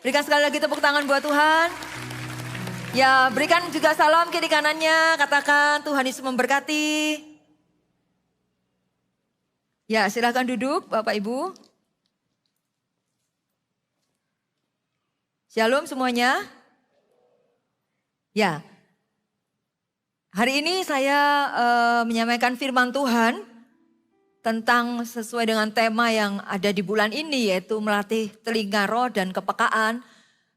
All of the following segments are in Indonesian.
Berikan sekali lagi tepuk tangan buat Tuhan. Ya, berikan juga salam kiri kanannya, katakan Tuhan Yesus memberkati. Ya, silakan duduk Bapak Ibu. Shalom semuanya. Ya, hari ini saya menyampaikan firman Tuhan tentang sesuai dengan tema yang ada di bulan ini, yaitu melatih telinga roh dan kepekaan.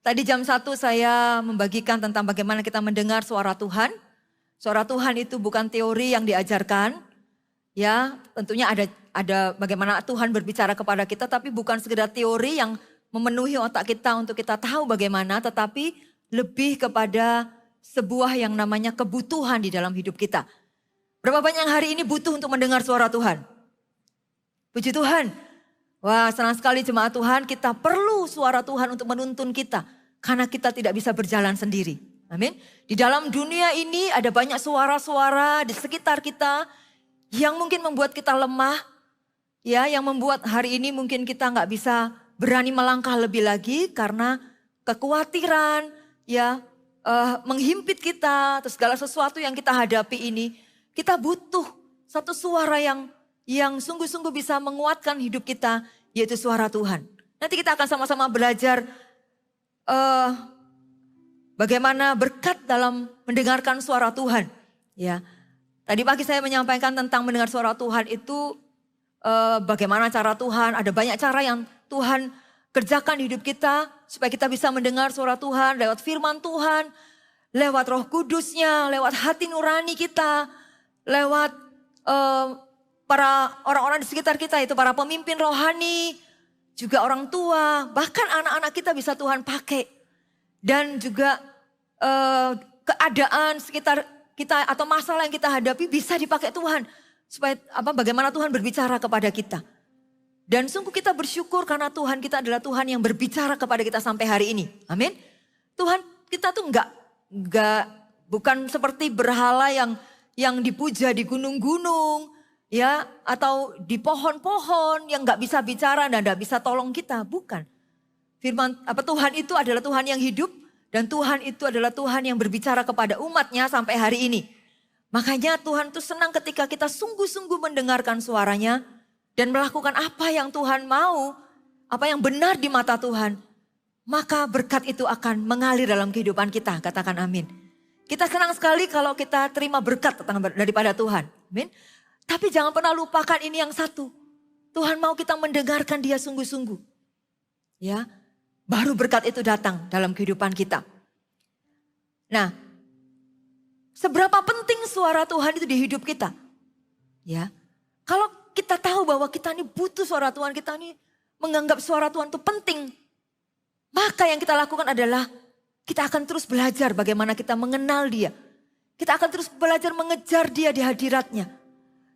Tadi jam 1 saya membagikan tentang bagaimana kita mendengar suara Tuhan. Suara Tuhan itu bukan teori yang diajarkan. Ya, tentunya ada bagaimana Tuhan berbicara kepada kita, tapi bukan sekedar teori yang memenuhi otak kita untuk kita tahu bagaimana, tetapi lebih kepada sebuah yang namanya kebutuhan di dalam hidup kita. Berapa banyak yang hari ini butuh untuk mendengar suara Tuhan? Puji Tuhan. Wah, senang sekali jemaat Tuhan, kita perlu suara Tuhan untuk menuntun kita. Karena kita tidak bisa berjalan sendiri. Amin. Di dalam dunia ini ada banyak suara-suara di sekitar kita yang mungkin membuat kita lemah. Ya, yang membuat hari ini mungkin kita nggak bisa berani melangkah lebih lagi karena kekhawatiran, ya, menghimpit kita, atau segala sesuatu yang kita hadapi ini. Kita butuh satu suara yang sungguh-sungguh bisa menguatkan hidup kita, yaitu suara Tuhan. Nanti kita akan sama-sama belajar bagaimana berkat dalam mendengarkan suara Tuhan. Ya, tadi pagi saya menyampaikan tentang mendengar suara Tuhan itu bagaimana cara Tuhan. Ada banyak cara yang Tuhan kerjakan di hidup kita supaya kita bisa mendengar suara Tuhan lewat firman Tuhan, lewat Roh Kudusnya, lewat hati nurani kita, lewat para orang-orang di sekitar kita, itu para pemimpin rohani, juga orang tua, bahkan anak-anak kita bisa Tuhan pakai. Dan juga keadaan sekitar kita atau masalah yang kita hadapi bisa dipakai Tuhan. Supaya bagaimana Tuhan berbicara kepada kita. Dan sungguh kita bersyukur karena Tuhan kita adalah Tuhan yang berbicara kepada kita sampai hari ini. Amin. Tuhan kita tuh bukan seperti berhala yang dipuja di gunung-gunung, ya, atau di pohon-pohon yang nggak bisa bicara dan nggak bisa tolong kita, bukan. Tuhan itu adalah Tuhan yang hidup dan Tuhan itu adalah Tuhan yang berbicara kepada umatnya sampai hari ini. Makanya Tuhan itu senang ketika kita sungguh-sungguh mendengarkan suaranya dan melakukan apa yang Tuhan mau, apa yang benar di mata Tuhan. Maka berkat itu akan mengalir dalam kehidupan kita, katakan amin. Kita senang sekali kalau kita terima berkat daripada Tuhan, amin. Tapi jangan pernah lupakan ini yang satu. Tuhan mau kita mendengarkan Dia sungguh-sungguh. Ya, baru berkat itu datang dalam kehidupan kita. Nah, seberapa penting suara Tuhan itu di hidup kita? Ya, kalau kita tahu bahwa kita ini butuh suara Tuhan, kita ini menganggap suara Tuhan itu penting, maka yang kita lakukan adalah kita akan terus belajar bagaimana kita mengenal Dia. Kita akan terus belajar mengejar Dia di hadiratnya.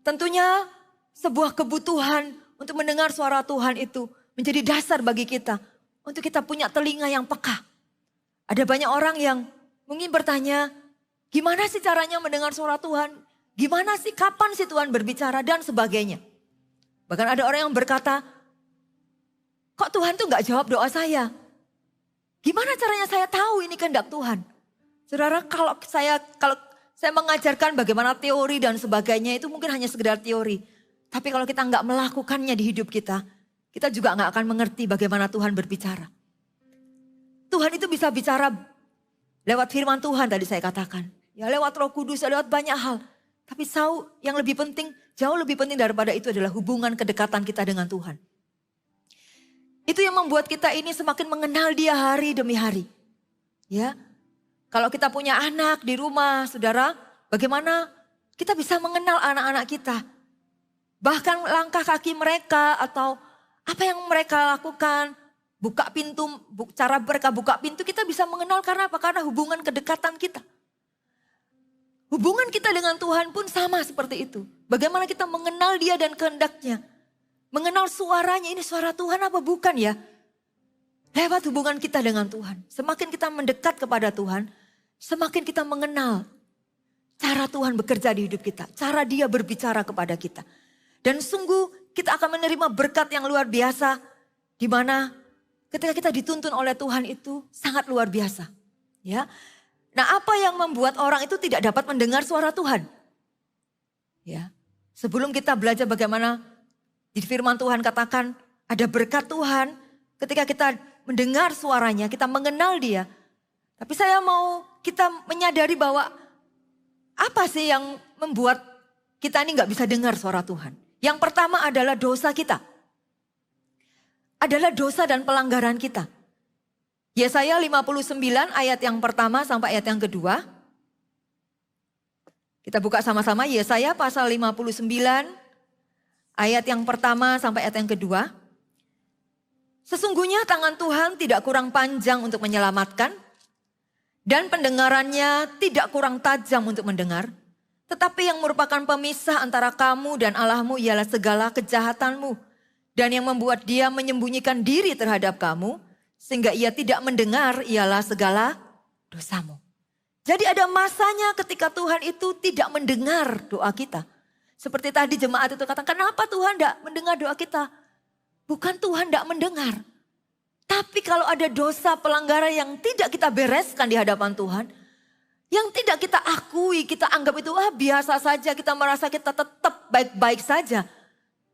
Tentunya sebuah kebutuhan untuk mendengar suara Tuhan itu menjadi dasar bagi kita. Untuk kita punya telinga yang peka. Ada banyak orang yang mungkin bertanya, gimana sih caranya mendengar suara Tuhan? Gimana sih, kapan sih Tuhan berbicara dan sebagainya. Bahkan ada orang yang berkata, kok Tuhan tuh gak jawab doa saya? Gimana caranya saya tahu ini kehendak Tuhan? Saudara, kalau saya mengajarkan bagaimana teori dan sebagainya itu mungkin hanya sekedar teori. Tapi kalau kita nggak melakukannya di hidup kita juga nggak akan mengerti bagaimana Tuhan berbicara. Tuhan itu bisa bicara lewat firman Tuhan tadi saya katakan. Ya, lewat Roh Kudus, lewat banyak hal. Tapi yang lebih penting, jauh lebih penting daripada itu adalah hubungan kedekatan kita dengan Tuhan. Itu yang membuat kita ini semakin mengenal Dia hari demi hari. Ya. Kalau kita punya anak di rumah, saudara, bagaimana kita bisa mengenal anak-anak kita. Bahkan langkah kaki mereka atau apa yang mereka lakukan, buka pintu, cara mereka buka pintu, kita bisa mengenal karena apa? Karena hubungan kedekatan kita. Hubungan kita dengan Tuhan pun sama seperti itu. Bagaimana kita mengenal Dia dan kehendaknya. Mengenal suaranya, ini suara Tuhan apa bukan ya? Lewat hubungan kita dengan Tuhan. Semakin kita mendekat kepada Tuhan, semakin kita mengenal cara Tuhan bekerja di hidup kita. Cara Dia berbicara kepada kita. Dan sungguh kita akan menerima berkat yang luar biasa. Di mana ketika kita dituntun oleh Tuhan itu sangat luar biasa. Ya. Nah, apa yang membuat orang itu tidak dapat mendengar suara Tuhan? Ya. Sebelum kita belajar bagaimana di firman Tuhan katakan ada berkat Tuhan, ketika kita mendengar suaranya, kita mengenal dia. Tapi saya mau kita menyadari bahwa apa sih yang membuat kita ini nggak bisa dengar suara Tuhan? Yang pertama adalah dosa kita. Adalah dosa dan pelanggaran kita. Yesaya 59 ayat yang pertama sampai ayat yang kedua. Kita buka sama-sama Yesaya pasal 59 ayat yang pertama sampai ayat yang kedua. Sesungguhnya tangan Tuhan tidak kurang panjang untuk menyelamatkan dan pendengarannya tidak kurang tajam untuk mendengar. Tetapi yang merupakan pemisah antara kamu dan Allahmu ialah segala kejahatanmu. Dan yang membuat dia menyembunyikan diri terhadap kamu sehingga ia tidak mendengar ialah segala dosamu. Jadi ada masanya ketika Tuhan itu tidak mendengar doa kita. Seperti tadi jemaat itu katakan, kenapa Tuhan tidak mendengar doa kita? Bukan Tuhan tidak mendengar. Tapi kalau ada dosa pelanggaran yang tidak kita bereskan di hadapan Tuhan. Yang tidak kita akui, kita anggap itu biasa saja. Kita merasa kita tetap baik-baik saja.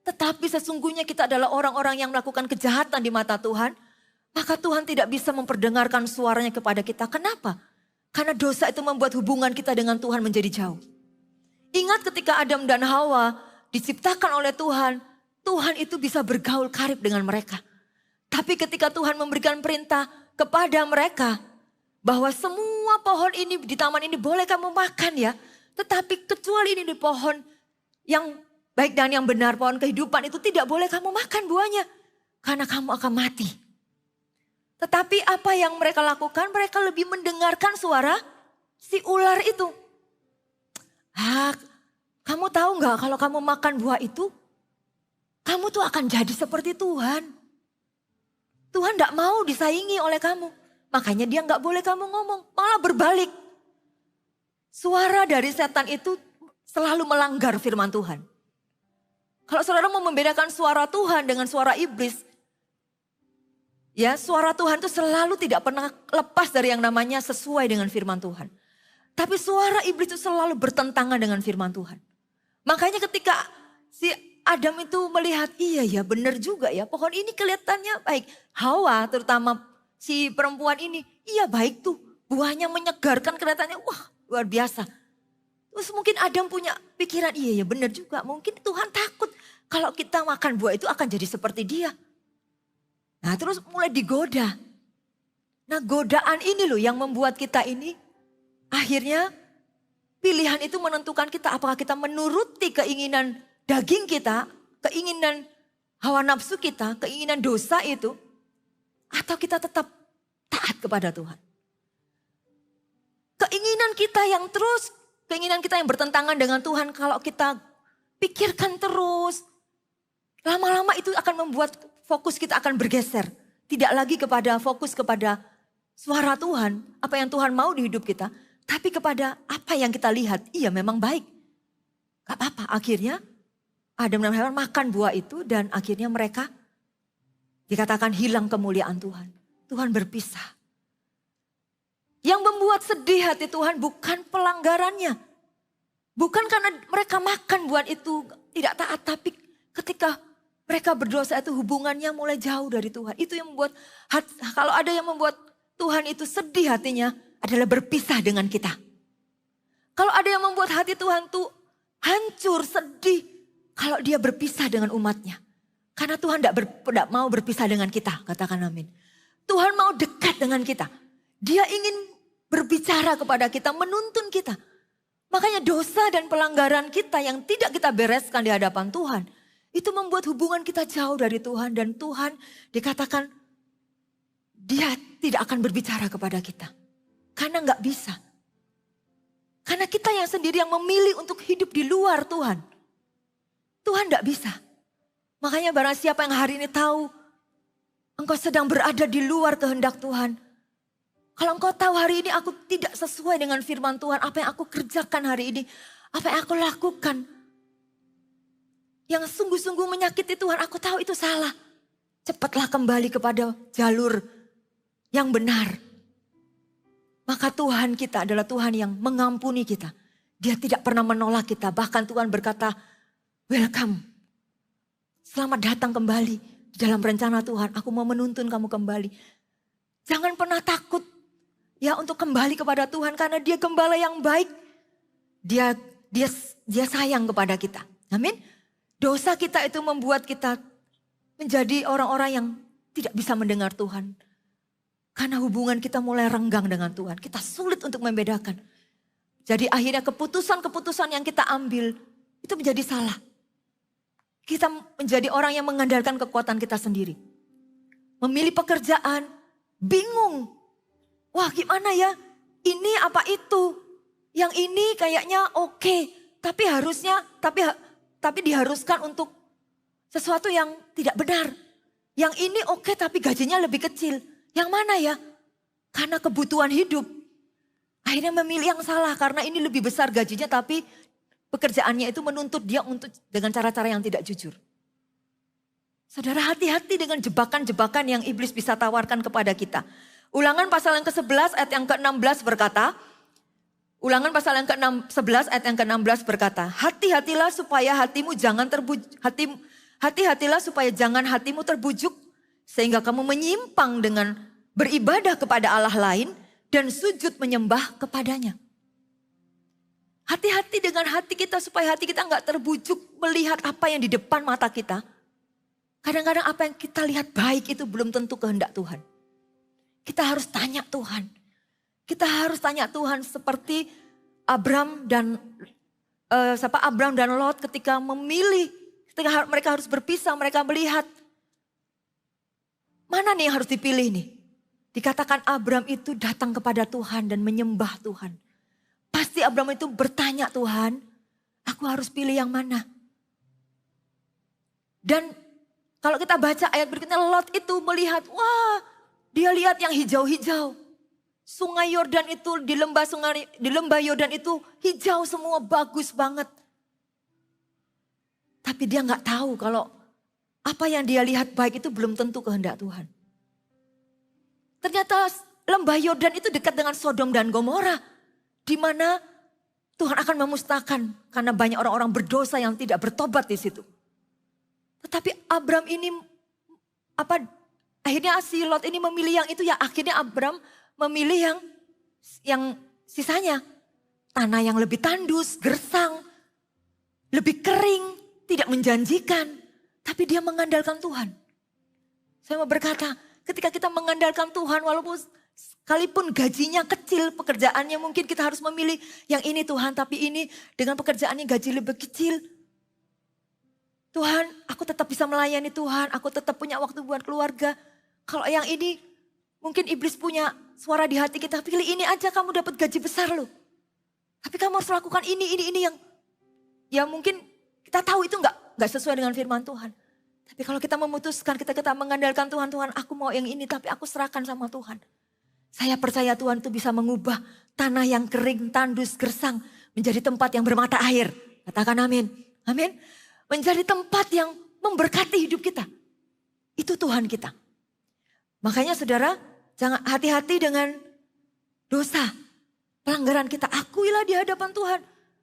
Tetapi sesungguhnya kita adalah orang-orang yang melakukan kejahatan di mata Tuhan. Maka Tuhan tidak bisa memperdengarkan suaranya kepada kita. Kenapa? Karena dosa itu membuat hubungan kita dengan Tuhan menjadi jauh. Ingat ketika Adam dan Hawa diciptakan oleh Tuhan. Tuhan itu bisa bergaul karib dengan mereka. Tapi ketika Tuhan memberikan perintah kepada mereka. Bahwa semua pohon ini di taman ini boleh kamu makan ya. Tetapi kecuali ini di pohon yang baik dan yang benar. Pohon kehidupan itu tidak boleh kamu makan buahnya. Karena kamu akan mati. Tetapi apa yang mereka lakukan? Mereka lebih mendengarkan suara si ular itu. Kamu tahu nggak kalau kamu makan buah itu? Kamu tuh akan jadi seperti Tuhan. Tuhan gak mau disaingi oleh kamu. Makanya dia gak boleh kamu ngomong. Malah berbalik. Suara dari setan itu selalu melanggar firman Tuhan. Kalau saudara mau membedakan suara Tuhan dengan suara iblis. Ya, suara Tuhan itu selalu tidak pernah lepas dari yang namanya sesuai dengan firman Tuhan. Tapi suara iblis itu selalu bertentangan dengan firman Tuhan. Makanya ketika si Adam itu melihat, iya ya benar juga ya, pohon ini kelihatannya baik. Hawa terutama si perempuan ini, iya baik tuh. Buahnya menyegarkan, kelihatannya wah luar biasa. Terus mungkin Adam punya pikiran, iya ya benar juga. Mungkin Tuhan takut kalau kita makan buah itu akan jadi seperti dia. Nah terus mulai digoda. Nah godaan ini loh yang membuat kita ini akhirnya pilihan itu menentukan kita apakah kita menuruti keinginan daging kita, keinginan hawa nafsu kita, keinginan dosa itu. Atau kita tetap taat kepada Tuhan. Keinginan kita yang terus, keinginan kita yang bertentangan dengan Tuhan. Kalau kita pikirkan terus, lama-lama itu akan membuat fokus kita akan bergeser. Tidak lagi kepada fokus kepada suara Tuhan, apa yang Tuhan mau di hidup kita. Tapi kepada apa yang kita lihat, iya memang baik. Gak apa-apa, akhirnya Adam dan Hawa makan buah itu dan akhirnya mereka dikatakan hilang kemuliaan Tuhan. Tuhan berpisah. Yang membuat sedih hati Tuhan bukan pelanggarannya. Bukan karena mereka makan buah itu tidak taat. Tapi ketika mereka berdosa itu hubungannya mulai jauh dari Tuhan. Itu yang membuat, kalau ada yang membuat Tuhan itu sedih hatinya adalah berpisah dengan kita. Kalau ada yang membuat hati Tuhan tuh hancur, sedih. Kalau dia berpisah dengan umatnya. Karena Tuhan tidak mau berpisah dengan kita. Katakan amin. Tuhan mau dekat dengan kita. Dia ingin berbicara kepada kita, menuntun kita. Makanya dosa dan pelanggaran kita yang tidak kita bereskan di hadapan Tuhan. Itu membuat hubungan kita jauh dari Tuhan. Dan Tuhan dikatakan dia tidak akan berbicara kepada kita. Karena nggak bisa. Karena kita yang sendiri yang memilih untuk hidup di luar Tuhan. Tuhan tidak bisa. Makanya barang siapa yang hari ini tahu engkau sedang berada di luar kehendak Tuhan. Kalau engkau tahu hari ini aku tidak sesuai dengan firman Tuhan. Apa yang aku kerjakan hari ini. Apa yang aku lakukan. Yang sungguh-sungguh menyakiti Tuhan. Aku tahu itu salah. cepatlah kembali kepada jalur yang benar. Maka Tuhan kita adalah Tuhan yang mengampuni kita. Dia tidak pernah menolak kita. Bahkan Tuhan berkata, welcome. Selamat datang kembali dalam rencana Tuhan. Aku mau menuntun kamu kembali. Jangan pernah takut ya untuk kembali kepada Tuhan. Karena dia gembala yang baik. Dia sayang kepada kita. Amin. Dosa kita itu membuat kita menjadi orang-orang yang tidak bisa mendengar Tuhan. Karena hubungan kita mulai renggang dengan Tuhan. Kita sulit untuk membedakan. Jadi akhirnya keputusan-keputusan yang kita ambil itu menjadi salah. Kita menjadi orang yang mengandalkan kekuatan kita sendiri. Memilih pekerjaan, bingung. Wah gimana ya, ini apa itu? Yang ini kayaknya oke, tapi diharuskan untuk sesuatu yang tidak benar. Yang ini oke, tapi gajinya lebih kecil. Yang mana ya? Karena kebutuhan hidup. Akhirnya memilih yang salah karena ini lebih besar gajinya tapi pekerjaannya itu menuntut dia untuk dengan cara-cara yang tidak jujur. Saudara, hati-hati dengan jebakan-jebakan yang iblis bisa tawarkan kepada kita. Ulangan pasal yang ke-11 ayat yang ke-16 berkata, Ulangan pasal yang ke-11 ayat yang ke-16 berkata, hati-hatilah supaya jangan hatimu terbujuk sehingga kamu menyimpang dengan beribadah kepada Allah lain dan sujud menyembah kepadanya. Hati-hati dengan hati kita supaya hati kita enggak terbujuk melihat apa yang di depan mata kita. Kadang-kadang apa yang kita lihat baik itu belum tentu kehendak Tuhan. Kita harus tanya Tuhan. Kita harus tanya Tuhan seperti Abram dan Lot ketika memilih, ketika mereka harus berpisah, mereka melihat mana nih yang harus dipilih nih. Dikatakan Abram itu datang kepada Tuhan dan menyembah Tuhan. Pasti Abram itu bertanya, Tuhan, aku harus pilih yang mana? Dan kalau kita baca ayat berikutnya, Lot itu melihat, wah, dia lihat yang hijau-hijau. Sungai Yordan itu di lembah Yordan itu hijau semua, bagus banget. Tapi dia nggak tahu kalau apa yang dia lihat baik itu belum tentu kehendak Tuhan. Ternyata lembah Yordan itu dekat dengan Sodom dan Gomora, di mana Tuhan akan memusnahkan karena banyak orang-orang berdosa yang tidak bertobat di situ. Tetapi Abram ini akhirnya si Lot ini memilih yang itu, ya akhirnya Abram memilih yang sisanya. Tanah yang lebih tandus, gersang, lebih kering, tidak menjanjikan. Tapi dia mengandalkan Tuhan. Saya mau berkata, ketika kita mengandalkan Tuhan, walaupun sekalipun gajinya kecil, pekerjaannya mungkin kita harus memilih yang ini Tuhan. Tapi ini dengan pekerjaannya gaji lebih kecil. Tuhan, aku tetap bisa melayani Tuhan, aku tetap punya waktu buat keluarga. Kalau yang ini mungkin iblis punya suara di hati kita, pilih ini aja kamu dapat gaji besar loh. Tapi kamu harus lakukan ini yang ya mungkin kita tahu itu enggak sesuai dengan firman Tuhan. Tapi kalau kita memutuskan, kita mengandalkan Tuhan, Tuhan aku mau yang ini tapi aku serahkan sama Tuhan. Saya percaya Tuhan itu bisa mengubah tanah yang kering, tandus, gersang menjadi tempat yang bermata air. Katakan amin. Amin. Menjadi tempat yang memberkati hidup kita. Itu Tuhan kita. Makanya saudara, jangan hati-hati dengan dosa, pelanggaran kita. Akuilah di hadapan Tuhan.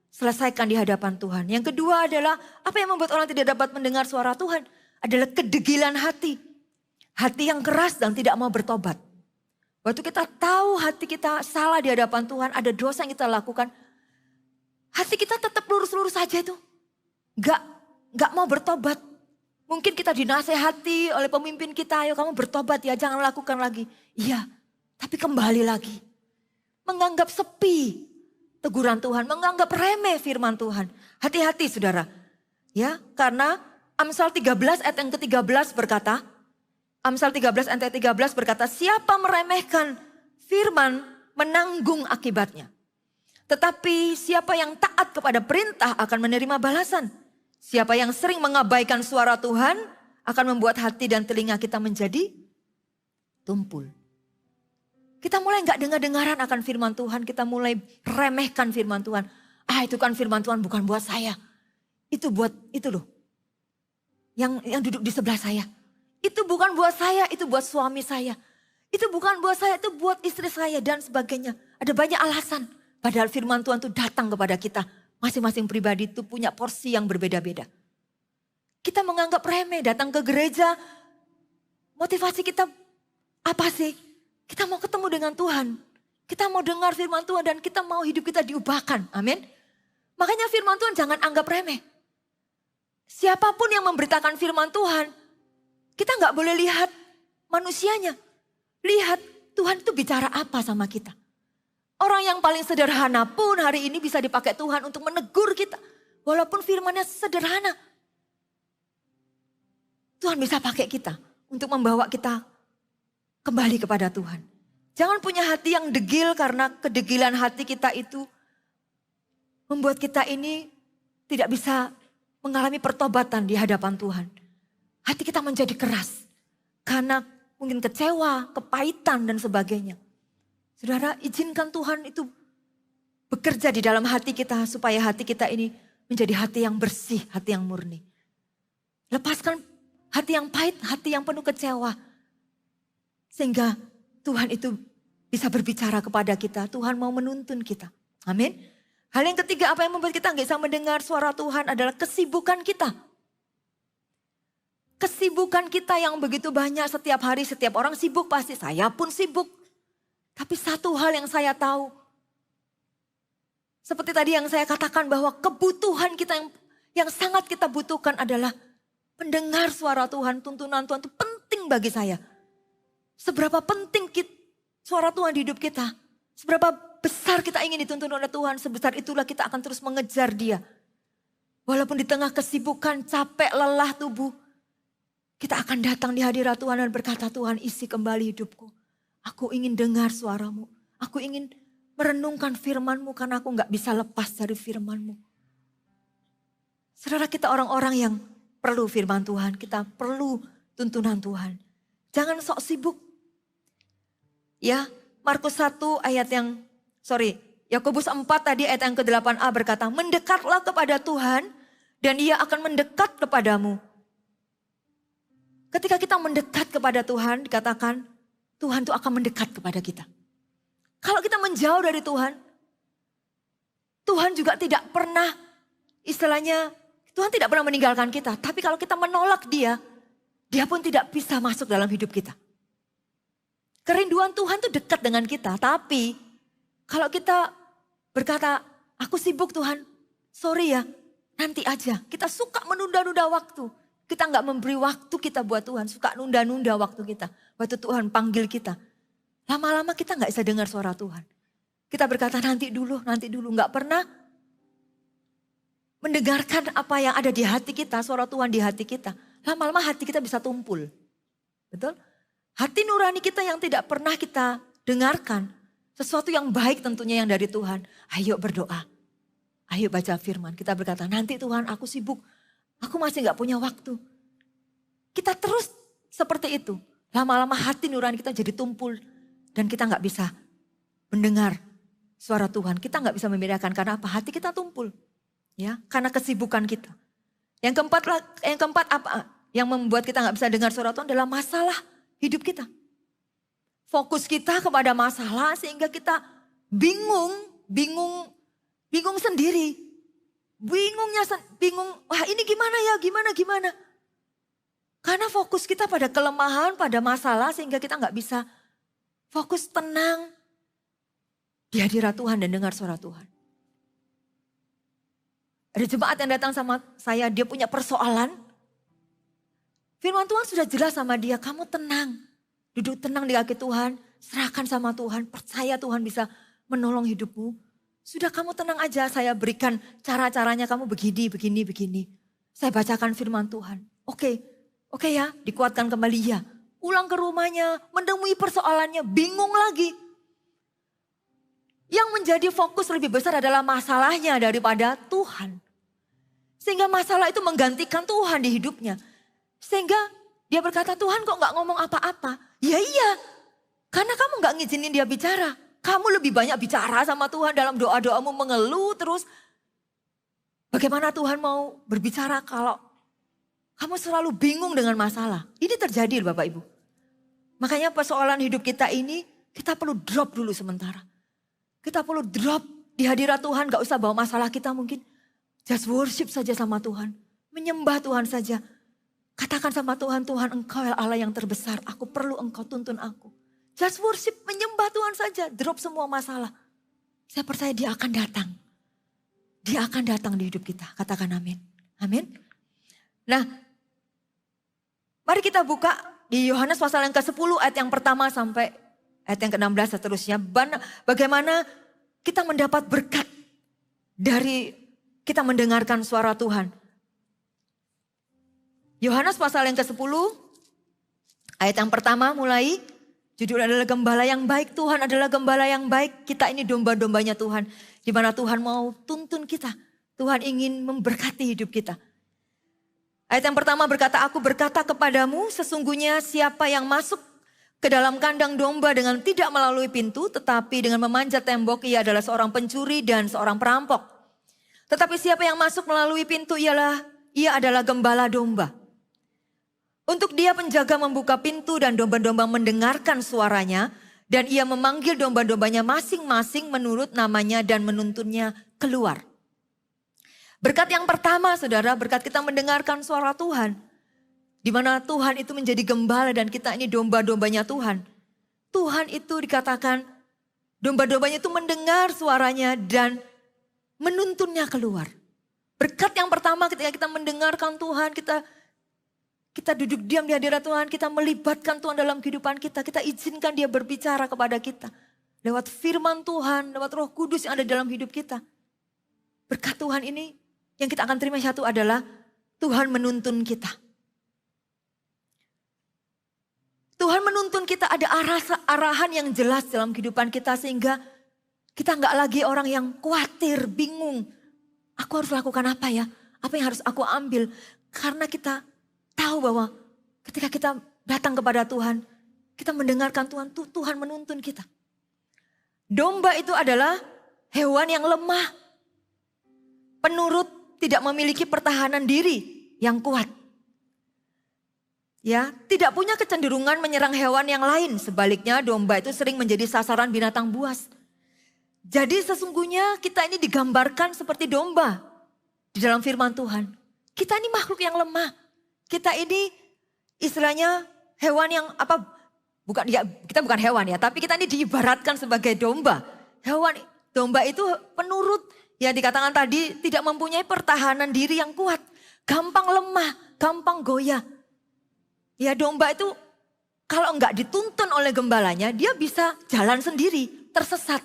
Selesaikan di hadapan Tuhan. Yang kedua adalah apa yang membuat orang tidak dapat mendengar suara Tuhan. Adalah kedegilan hati. Hati yang keras dan tidak mau bertobat. Waktu kita tahu hati kita salah di hadapan Tuhan, ada dosa yang kita lakukan. Hati kita tetap lurus-lurus saja itu. Gak mau bertobat. Mungkin kita dinasehati oleh pemimpin kita, ayo kamu bertobat ya, jangan lakukan lagi. Iya, tapi kembali lagi. Menganggap sepi teguran Tuhan, menganggap remeh firman Tuhan. Hati-hati saudara. Ya, karena Amsal 13 ayat yang ke-13 berkata, Amsal 13 ayat 13 berkata, siapa meremehkan firman menanggung akibatnya. Tetapi siapa yang taat kepada perintah akan menerima balasan. Siapa yang sering mengabaikan suara Tuhan akan membuat hati dan telinga kita menjadi tumpul. Kita mulai gak dengar-dengaran akan firman Tuhan. Kita mulai remehkan firman Tuhan. Itu kan firman Tuhan bukan buat saya. Itu buat itu loh. Yang duduk di sebelah saya. Itu bukan buat saya, itu buat suami saya. Itu bukan buat saya, itu buat istri saya dan sebagainya. Ada banyak alasan. Padahal firman Tuhan itu datang kepada kita. Masing-masing pribadi itu punya porsi yang berbeda-beda. Kita menganggap remeh datang ke gereja. Motivasi kita apa sih? Kita mau ketemu dengan Tuhan. Kita mau dengar firman Tuhan dan kita mau hidup kita diubahkan. Amin. Makanya firman Tuhan jangan anggap remeh. Siapapun yang memberitakan firman Tuhan, kita nggak boleh lihat manusianya. Lihat Tuhan itu bicara apa sama kita. Orang yang paling sederhana pun hari ini bisa dipakai Tuhan untuk menegur kita. Walaupun firmannya sederhana. Tuhan bisa pakai kita untuk membawa kita kembali kepada Tuhan. Jangan punya hati yang degil karena kedegilan hati kita itu membuat kita ini tidak bisa mengalami pertobatan di hadapan Tuhan. Hati kita menjadi keras karena mungkin kecewa, kepahitan dan sebagainya. Saudara, izinkan Tuhan itu bekerja di dalam hati kita supaya hati kita ini menjadi hati yang bersih, hati yang murni. Lepaskan hati yang pahit, hati yang penuh kecewa. Sehingga Tuhan itu bisa berbicara kepada kita. Tuhan mau menuntun kita. Amin. Hal yang ketiga, apa yang membuat kita nggak bisa mendengar suara Tuhan adalah kesibukan kita. Kesibukan kita yang begitu banyak setiap hari, setiap orang sibuk pasti. Saya pun sibuk. Tapi satu hal yang saya tahu. Seperti tadi yang saya katakan bahwa kebutuhan kita yang sangat kita butuhkan adalah mendengar suara Tuhan, tuntunan Tuhan itu penting bagi saya. Seberapa penting suara Tuhan di hidup kita. Seberapa besar kita ingin dituntun oleh Tuhan, sebesar itulah kita akan terus mengejar Dia. Walaupun di tengah kesibukan, capek, lelah tubuh, kita akan datang di hadirat Tuhan dan berkata, Tuhan isi kembali hidupku. Aku ingin dengar suaramu. Aku ingin merenungkan firman-Mu karena aku gak bisa lepas dari firman-Mu. Saudara, kita orang-orang yang perlu firman Tuhan. Kita perlu tuntunan Tuhan. Jangan sok sibuk. Ya, Markus 1 Yakobus 4 tadi ayat yang ke-8a berkata, mendekatlah kepada Tuhan dan Ia akan mendekat kepadamu. Ketika kita mendekat kepada Tuhan, dikatakan Tuhan itu akan mendekat kepada kita. Kalau kita menjauh dari Tuhan, Tuhan juga tidak pernah, istilahnya Tuhan tidak pernah meninggalkan kita. Tapi kalau kita menolak Dia, Dia pun tidak bisa masuk dalam hidup kita. Kerinduan Tuhan itu dekat dengan kita. Tapi kalau kita berkata, aku sibuk Tuhan, sorry ya, nanti aja. Kita suka menunda-nunda waktu. Kita nggak memberi waktu kita buat Tuhan, suka nunda-nunda waktu kita. Waktu Tuhan panggil kita. Lama-lama kita nggak bisa dengar suara Tuhan. Kita berkata nanti dulu, nggak pernah mendengarkan apa yang ada di hati kita, suara Tuhan di hati kita. Lama-lama hati kita bisa tumpul. Betul? Hati nurani kita yang tidak pernah kita dengarkan. Sesuatu yang baik tentunya yang dari Tuhan. Ayo berdoa. Ayo baca firman. Kita berkata nanti Tuhan aku sibuk. Aku masih gak punya waktu. Kita terus seperti itu. Lama-lama hati nurani kita jadi tumpul. Dan kita gak bisa mendengar suara Tuhan. Kita gak bisa membedakan karena apa? Hati kita tumpul. Ya, karena kesibukan kita. Yang keempat apa? Yang membuat kita gak bisa dengar suara Tuhan adalah masalah hidup kita. Fokus kita kepada masalah sehingga kita bingung sendiri. Bingung, wah ini gimana ya, gimana. Karena fokus kita pada kelemahan, pada masalah sehingga kita gak bisa fokus tenang di hadirat Tuhan dan dengar suara Tuhan. Ada jemaat yang datang sama saya, dia punya persoalan. Firman Tuhan sudah jelas sama dia, kamu tenang. Duduk tenang di kaki Tuhan, serahkan sama Tuhan, percaya Tuhan bisa menolong hidupmu. Sudah kamu tenang aja, saya berikan cara-caranya kamu begini. Saya bacakan firman Tuhan. Oke ya, dikuatkan kembali ya. Pulang ke rumahnya, menemui persoalannya, bingung lagi. Yang menjadi fokus lebih besar adalah masalahnya daripada Tuhan. Sehingga masalah itu menggantikan Tuhan di hidupnya. Sehingga dia berkata, Tuhan kok gak ngomong apa-apa? Ya iya, karena kamu gak ngizinin dia bicara. Kamu lebih banyak bicara sama Tuhan dalam doa-doamu mengeluh terus. Bagaimana Tuhan mau berbicara kalau Kamu selalu bingung dengan masalah. Ini terjadi Bapak Ibu. Makanya persoalan hidup kita ini kita perlu drop dulu sementara. Kita perlu drop di hadirat Tuhan, gak usah bawa masalah kita mungkin. Just worship saja sama Tuhan. Menyembah Tuhan saja. Katakan sama Tuhan, Tuhan Engkau Allah yang terbesar. Aku perlu Engkau tuntun aku. Just worship, menyembah Tuhan saja. Drop semua masalah. Saya percaya dia akan datang. Dia akan datang di hidup kita. Katakan amin. Amin. Nah, mari kita buka di Yohanes pasal yang ke-10 ayat yang pertama sampai ayat yang ke-16 seterusnya. Bagaimana kita mendapat berkat dari kita mendengarkan suara Tuhan. Yohanes pasal yang ke-10 ayat yang pertama mulai. Judul adalah gembala yang baik. Tuhan adalah gembala yang baik. Kita ini domba-dombanya Tuhan. Di mana Tuhan mau tuntun kita. Tuhan ingin memberkati hidup kita. Ayat yang pertama berkata, aku berkata kepadamu sesungguhnya siapa yang masuk ke dalam kandang domba dengan tidak melalui pintu. Tetapi dengan memanjat tembok ia adalah seorang pencuri dan seorang perampok. Tetapi siapa yang masuk melalui pintu ia adalah gembala domba. Untuk dia penjaga membuka pintu dan domba-domba mendengarkan suaranya. Dan ia memanggil domba-dombanya masing-masing menurut namanya dan menuntunnya keluar. Berkat yang pertama saudara, berkat kita mendengarkan suara Tuhan. Di mana Tuhan itu menjadi gembala dan kita ini domba-dombanya Tuhan. Tuhan itu dikatakan domba-dombanya itu mendengar suaranya dan menuntunnya keluar. Berkat yang pertama ketika kita mendengarkan Tuhan, kita duduk diam di hadirat Tuhan, kita melibatkan Tuhan dalam kehidupan kita. Kita izinkan dia berbicara kepada kita. Lewat firman Tuhan, lewat Roh Kudus yang ada dalam hidup kita. Berkat Tuhan ini yang kita akan terima satu adalah Tuhan menuntun kita. Tuhan menuntun kita ada arahan yang jelas dalam kehidupan kita sehingga kita nggak lagi orang yang khawatir, bingung. Aku harus lakukan apa ya? Apa yang harus aku ambil? Karena kita tahu bahwa ketika kita datang kepada Tuhan, kita mendengarkan Tuhan, Tuhan menuntun kita. Domba itu adalah hewan yang lemah, penurut, tidak memiliki pertahanan diri yang kuat. Ya, tidak punya kecenderungan menyerang hewan yang lain. Sebaliknya domba itu sering menjadi sasaran binatang buas. Jadi sesungguhnya kita ini digambarkan seperti domba di dalam firman Tuhan. Kita ini makhluk yang lemah. Kita ini istilahnya hewan yang kita bukan hewan ya, tapi kita ini diibaratkan sebagai domba. Domba itu penurut, ya dikatakan tadi tidak mempunyai pertahanan diri yang kuat. Gampang lemah, gampang goyah. Ya domba itu kalau enggak dituntun oleh gembalanya, dia bisa jalan sendiri, tersesat.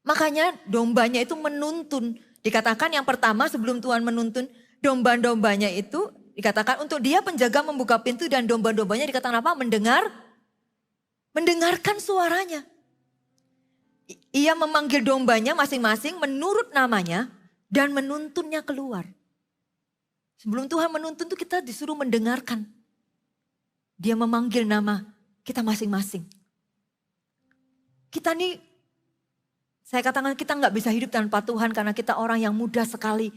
Makanya dombanya itu menuntun. Dikatakan yang pertama sebelum Tuhan menuntun, domba-dombanya itu dikatakan untuk dia penjaga membuka pintu dan domba-dombanya dikatakan apa? Mendengarkan suaranya. Ia memanggil dombanya masing-masing menurut namanya dan menuntunnya keluar. Sebelum Tuhan menuntun itu kita disuruh mendengarkan. Dia memanggil nama kita masing-masing. Kita nih, saya katakan kita nggak bisa hidup tanpa Tuhan karena kita orang yang mudah sekali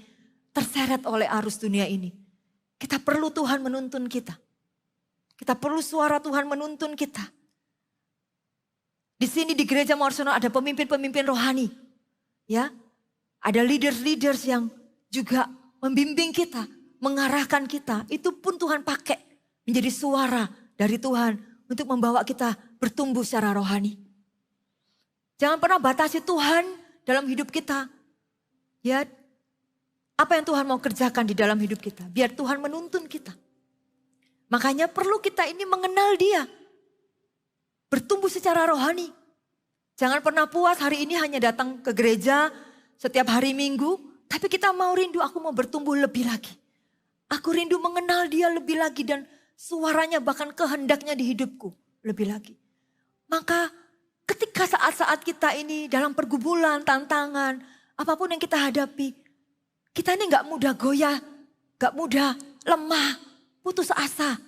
terseret oleh arus dunia ini. Kita perlu Tuhan menuntun kita. Kita perlu suara Tuhan menuntun kita. Di sini di gereja Moorsono ada pemimpin-pemimpin rohani. Ya, ada leaders-leaders yang juga membimbing kita, mengarahkan kita. Itu pun Tuhan pakai menjadi suara dari Tuhan untuk membawa kita bertumbuh secara rohani. Jangan pernah batasi Tuhan dalam hidup kita. Ya, apa yang Tuhan mau kerjakan di dalam hidup kita. Biar Tuhan menuntun kita. Makanya perlu kita ini mengenal dia. Bertumbuh secara rohani. Jangan pernah puas hari ini hanya datang ke gereja setiap hari Minggu. Tapi kita mau rindu, aku mau bertumbuh lebih lagi. Aku rindu mengenal dia lebih lagi dan suaranya bahkan kehendaknya di hidupku lebih lagi. Maka ketika saat-saat kita ini dalam pergumulan, tantangan, apapun yang kita hadapi. Kita ini gak mudah goyah, gak mudah lemah, putus asa,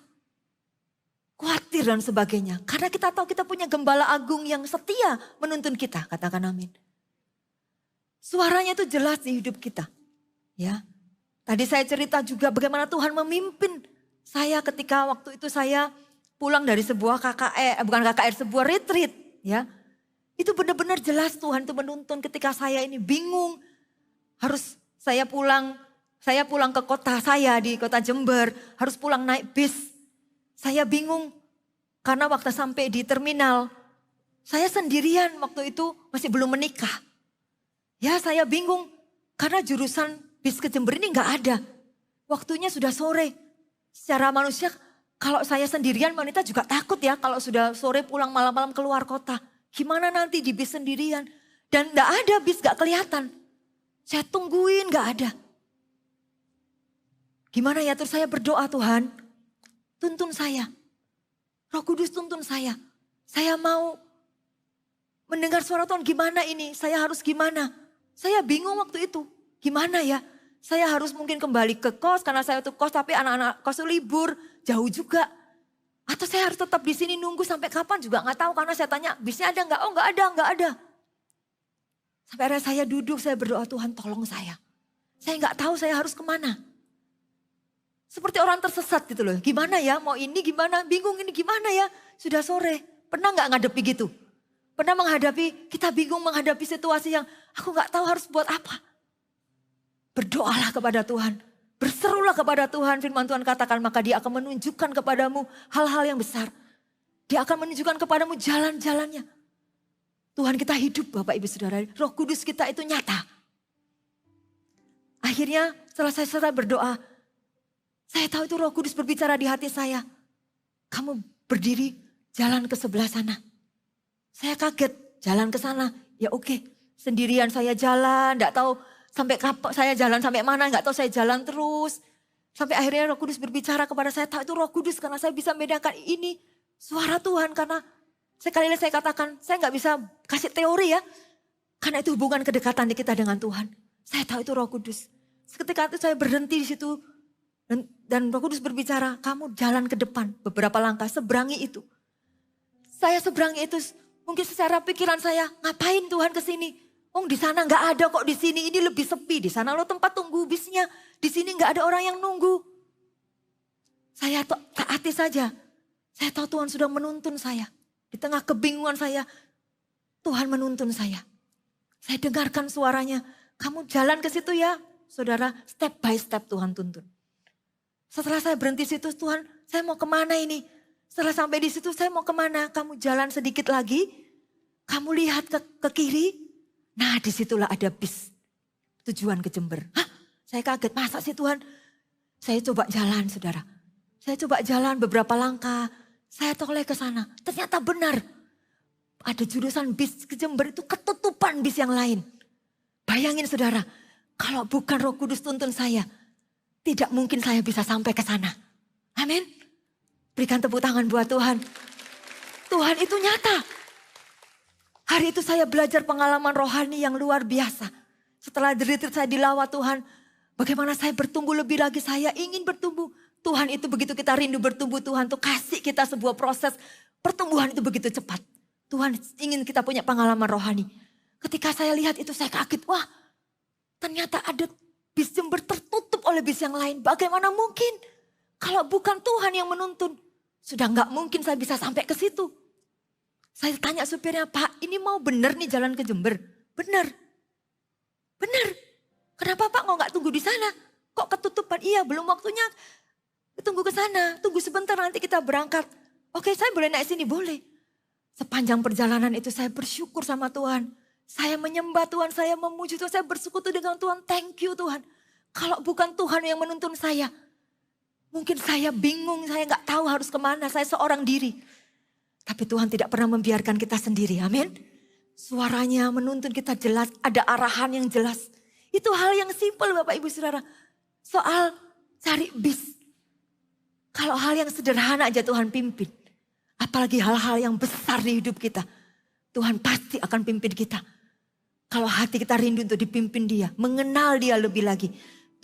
khawatir dan sebagainya. Karena kita tahu kita punya gembala agung yang setia menuntun kita, katakan amin. Suaranya itu jelas di hidup kita. Ya, Tadi saya cerita juga bagaimana Tuhan memimpin saya ketika waktu itu saya pulang dari sebuah KKR, bukan KKR, sebuah retreat ya. Itu benar-benar jelas Tuhan itu menuntun ketika saya ini bingung. Harus saya pulang ke kota saya di kota Jember, harus pulang naik bis. Saya bingung karena waktu sampai di terminal, saya sendirian waktu itu masih belum menikah. Ya saya bingung karena jurusan bis ke Jember ini nggak ada. Waktunya sudah sore. Secara manusia kalau saya sendirian wanita juga takut ya kalau sudah sore pulang malam-malam keluar kota. Gimana nanti di bis sendirian. Dan nggak ada bis, nggak kelihatan. Saya tungguin nggak ada. Gimana ya terus saya berdoa, Tuhan tuntun saya. Roh Kudus tuntun saya. Saya mau mendengar suara Tuhan, gimana ini? Saya harus gimana? Saya bingung waktu itu. Gimana ya? Saya harus mungkin kembali ke kos karena saya itu kos tapi anak-anak kos itu libur. Jauh juga. Atau saya harus tetap di sini nunggu sampai kapan juga nggak tahu. Karena saya tanya bisnya ada nggak? Oh nggak ada. Sampai akhirnya saya duduk, saya berdoa, Tuhan tolong saya. Saya nggak tahu saya harus kemana. Seperti orang tersesat gitu loh. Gimana ya mau ini gimana, bingung ini gimana ya. Sudah sore, pernah nggak ngadepi gitu? Pernah kita bingung menghadapi situasi yang aku nggak tahu harus buat apa. Berdoalah kepada Tuhan. Berserulah kepada Tuhan. Firman Tuhan katakan maka dia akan menunjukkan kepadamu hal-hal yang besar. Dia akan menunjukkan kepadamu jalan-jalannya. Tuhan kita hidup Bapak Ibu Saudara. Roh Kudus kita itu nyata. Akhirnya setelah saya berdoa. Saya tahu itu Roh Kudus berbicara di hati saya. Kamu berdiri jalan ke sebelah sana. Saya kaget jalan ke sana. Ya oke, sendirian saya jalan. Gak tahu sampai kapan saya jalan sampai mana. Gak tahu saya jalan terus. Sampai akhirnya Roh Kudus berbicara kepada saya. Tahu itu Roh Kudus karena saya bisa membedakan ini suara Tuhan. Karena sekali lagi saya katakan, saya nggak bisa kasih teori ya. Karena itu hubungan kedekatan kita dengan Tuhan. Saya tahu itu Roh Kudus. Ketika itu saya berhenti di situ. Dan Roh Kudus berbicara, kamu jalan ke depan beberapa langkah, seberangi itu. Saya seberangi itu, mungkin secara pikiran saya, ngapain Tuhan ke sini? Oh di sana nggak ada kok, di sini ini lebih sepi. Di sana lo tempat tunggu bisnya, di sini nggak ada orang yang nunggu. Saya taati saja. Saya tahu Tuhan sudah menuntun saya. Di tengah kebingungan saya, Tuhan menuntun saya. Saya dengarkan suaranya, kamu jalan ke situ ya. Saudara, step by step Tuhan tuntun. Setelah saya berhenti situ, Tuhan saya mau kemana ini? Setelah sampai di situ saya mau kemana? Kamu jalan sedikit lagi, kamu lihat ke kiri. Nah disitulah ada bis tujuan ke Jember. Hah? Saya kaget, masa sih Tuhan? Saya coba jalan saudara. Saya coba jalan beberapa langkah. Saya toleh ke sana, ternyata benar. Ada jurusan bis ke Jember itu ketutupan bis yang lain. Bayangin saudara, kalau bukan Roh Kudus tuntun saya, tidak mungkin saya bisa sampai ke sana. Amin. Berikan tepuk tangan buat Tuhan. Tuhan itu nyata. Hari itu saya belajar pengalaman rohani yang luar biasa. Setelah retreat saya dilawat Tuhan, bagaimana saya bertumbuh lebih lagi, saya ingin bertumbuh. Tuhan itu begitu kita rindu bertumbuh, Tuhan tuh kasih kita sebuah proses pertumbuhan itu begitu cepat. Tuhan ingin kita punya pengalaman rohani. Ketika saya lihat itu saya kaget, wah ternyata ada bis Jember tertutup oleh bis yang lain. Bagaimana mungkin? Kalau bukan Tuhan yang menuntun, sudah nggak mungkin saya bisa sampai ke situ. Saya tanya supirnya, Pak ini mau bener nih jalan ke Jember? Bener. Kenapa Pak nggak tunggu di sana? Kok ketutupan? Iya belum waktunya. Tunggu ke sana, tunggu sebentar nanti kita berangkat. Oke saya boleh naik sini? Boleh. Sepanjang perjalanan itu saya bersyukur sama Tuhan. Saya menyembah Tuhan, saya memuji Tuhan, saya bersekutu dengan Tuhan. Thank you Tuhan. Kalau bukan Tuhan yang menuntun saya, mungkin saya bingung, saya gak tahu harus kemana, saya seorang diri. Tapi Tuhan tidak pernah membiarkan kita sendiri, amin. Suaranya menuntun kita jelas, ada arahan yang jelas. Itu hal yang simpel Bapak Ibu Saudara. Soal cari bis. Kalau hal yang sederhana aja Tuhan pimpin. Apalagi hal-hal yang besar di hidup kita. Tuhan pasti akan pimpin kita. Kalau hati kita rindu untuk dipimpin Dia, mengenal Dia lebih lagi.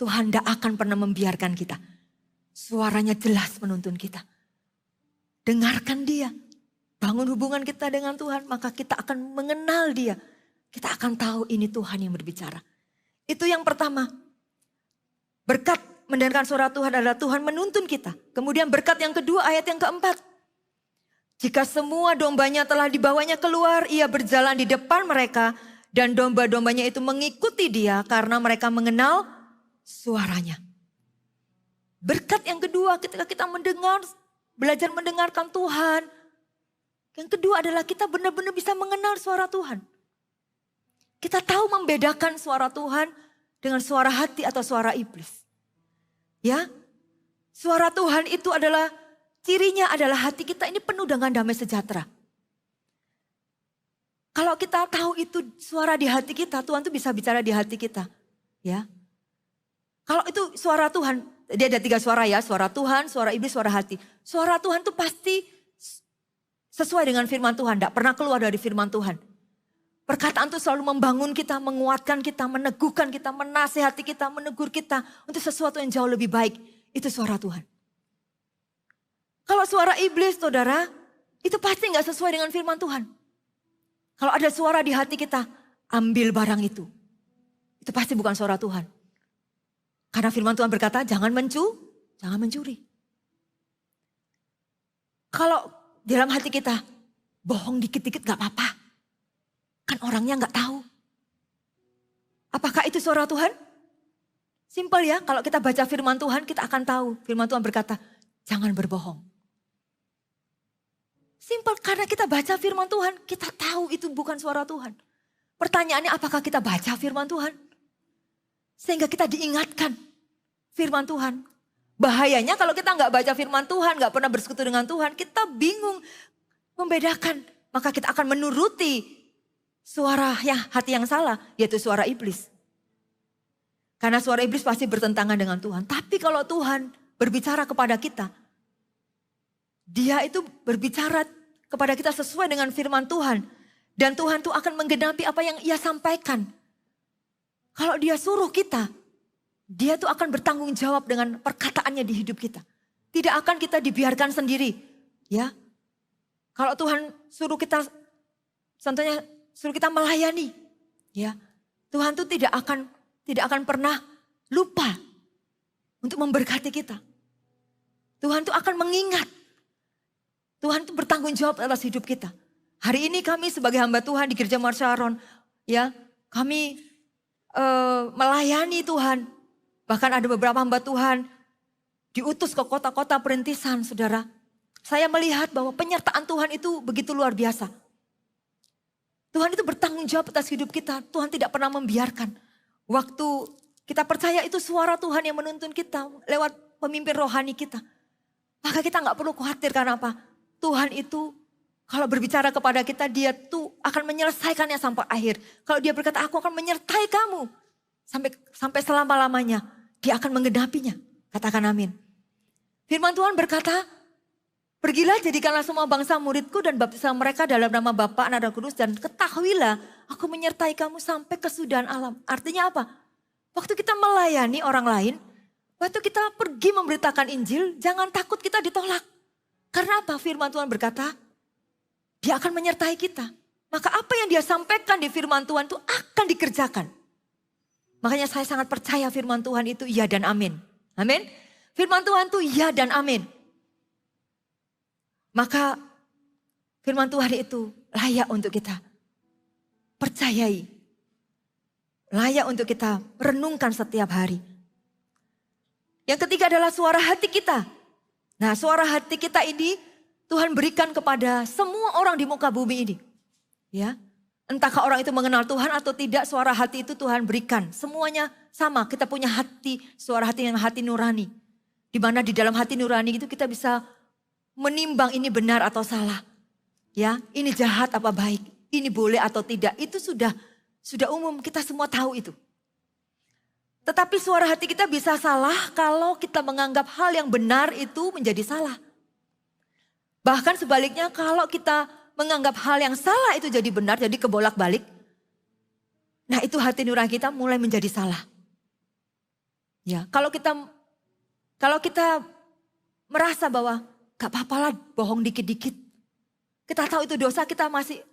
Tuhan tidak akan pernah membiarkan kita. Suaranya jelas menuntun kita. Dengarkan Dia. Bangun hubungan kita dengan Tuhan, maka kita akan mengenal Dia. Kita akan tahu ini Tuhan yang berbicara. Itu yang pertama. Berkat mendengarkan suara Tuhan adalah Tuhan menuntun kita. Kemudian berkat yang kedua ayat yang keempat. Jika semua dombanya telah dibawanya keluar, ia berjalan di depan mereka. Dan domba-dombanya itu mengikuti dia karena mereka mengenal suaranya. Berkat yang kedua ketika kita belajar mendengarkan Tuhan. Yang kedua adalah kita benar-benar bisa mengenal suara Tuhan. Kita tahu membedakan suara Tuhan dengan suara hati atau suara iblis. Ya, suara Tuhan itu adalah cirinya adalah hati kita ini penuh dengan damai sejahtera. Kalau kita tahu itu suara di hati kita, Tuhan tuh bisa bicara di hati kita. Ya, kalau itu suara Tuhan, dia ada 3 suara ya, suara Tuhan, suara iblis, suara hati. Suara Tuhan tuh pasti sesuai dengan firman Tuhan, tidak pernah keluar dari firman Tuhan. Perkataan itu selalu membangun kita, menguatkan kita, meneguhkan kita, menasehati kita, menegur kita untuk sesuatu yang jauh lebih baik. Itu suara Tuhan. Kalau suara iblis, saudara, itu pasti nggak sesuai dengan firman Tuhan. Kalau ada suara di hati kita, ambil barang itu. Itu pasti bukan suara Tuhan. Karena firman Tuhan berkata, jangan mencuri. Kalau dalam hati kita, bohong dikit-dikit gak apa-apa. Kan orangnya nggak tahu. Apakah itu suara Tuhan? Simpel ya, kalau kita baca firman Tuhan kita akan tahu. Firman Tuhan berkata, jangan berbohong. Simpel, karena kita baca firman Tuhan, kita tahu itu bukan suara Tuhan. Pertanyaannya apakah kita baca firman Tuhan? Sehingga kita diingatkan firman Tuhan. Bahayanya kalau kita nggak baca firman Tuhan, nggak pernah bersekutu dengan Tuhan, kita bingung membedakan. Maka kita akan menuruti suara hati yang salah, yaitu suara iblis. Karena suara iblis pasti bertentangan dengan Tuhan. Tapi kalau Tuhan berbicara kepada kita, dia itu berbicara kepada kita sesuai dengan firman Tuhan. Dan Tuhan itu akan menggenapi apa yang ia sampaikan. Kalau dia suruh kita, dia tuh akan bertanggung jawab dengan perkataannya di hidup kita. Tidak akan kita dibiarkan sendiri. Ya, kalau Tuhan suruh kita, contohnya suruh kita melayani, ya, Tuhan tuh tidak akan pernah lupa untuk memberkati kita. Tuhan tuh akan mengingat. Tuhan tuh bertanggung jawab atas hidup kita. Hari ini kami sebagai hamba Tuhan di Gereja Marsharon, ya, kami melayani Tuhan. Bahkan ada beberapa hamba Tuhan diutus ke kota-kota perintisan, saudara. Saya melihat bahwa penyertaan Tuhan itu begitu luar biasa. Tuhan itu bertanggung jawab atas hidup kita. Tuhan tidak pernah membiarkan. Waktu kita percaya itu suara Tuhan yang menuntun kita lewat pemimpin rohani kita. Maka kita gak perlu khawatir karena apa? Tuhan itu kalau berbicara kepada kita, dia tuh akan menyelesaikannya sampai akhir. Kalau dia berkata, aku akan menyertai kamu sampai selama-lamanya. Dia akan menggenapinya. Katakan amin. Firman Tuhan berkata, pergilah jadikanlah semua bangsa muridku dan baptislah mereka dalam nama Bapa, Anak dan Roh Kudus. Dan ketahuilah aku menyertai kamu sampai kesudahan alam. Artinya apa? Waktu kita melayani orang lain, waktu kita pergi memberitakan Injil, jangan takut kita ditolak. Karena apa? Firman Tuhan berkata, dia akan menyertai kita. Maka apa yang dia sampaikan di firman Tuhan itu akan dikerjakan. Makanya saya sangat percaya firman Tuhan itu iya dan amin. Amin. Firman Tuhan itu iya dan amin. Maka firman Tuhan itu layak untuk kita percayai. Layak untuk kita renungkan setiap hari. Yang ketiga adalah suara hati kita. Nah, suara hati kita ini Tuhan berikan kepada semua orang di muka bumi ini. Ya. Entahkah orang itu mengenal Tuhan atau tidak, suara hati itu Tuhan berikan. Semuanya sama, kita punya hati, suara hati yang hati nurani. Di mana di dalam hati nurani itu kita bisa menimbang ini benar atau salah. Ya, ini jahat apa baik, ini boleh atau tidak. Itu sudah umum, kita semua tahu itu. Tetapi suara hati kita bisa salah kalau kita menganggap hal yang benar itu menjadi salah. Bahkan sebaliknya kalau kita menganggap hal yang salah itu jadi benar, jadi kebolak-balik. Nah, itu hati nurani kita mulai menjadi salah. Ya, kalau kita merasa bahwa gak apa-apa lah bohong dikit-dikit. Kita tahu itu dosa, kita masih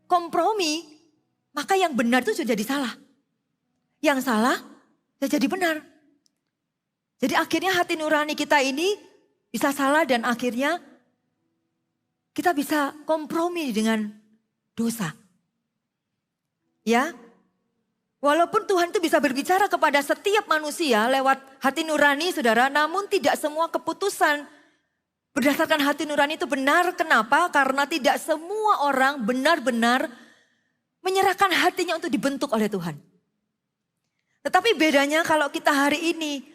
kompromi. Maka yang benar itu sudah jadi salah. Yang salah ya jadi benar. Jadi akhirnya hati nurani kita ini bisa salah dan akhirnya kita bisa kompromi dengan dosa. Ya, walaupun Tuhan itu bisa berbicara kepada setiap manusia lewat hati nurani saudara, namun tidak semua keputusan berdasarkan hati nurani itu benar. Kenapa? Karena tidak semua orang benar-benar menyerahkan hatinya untuk dibentuk oleh Tuhan. Tetapi bedanya kalau kita hari ini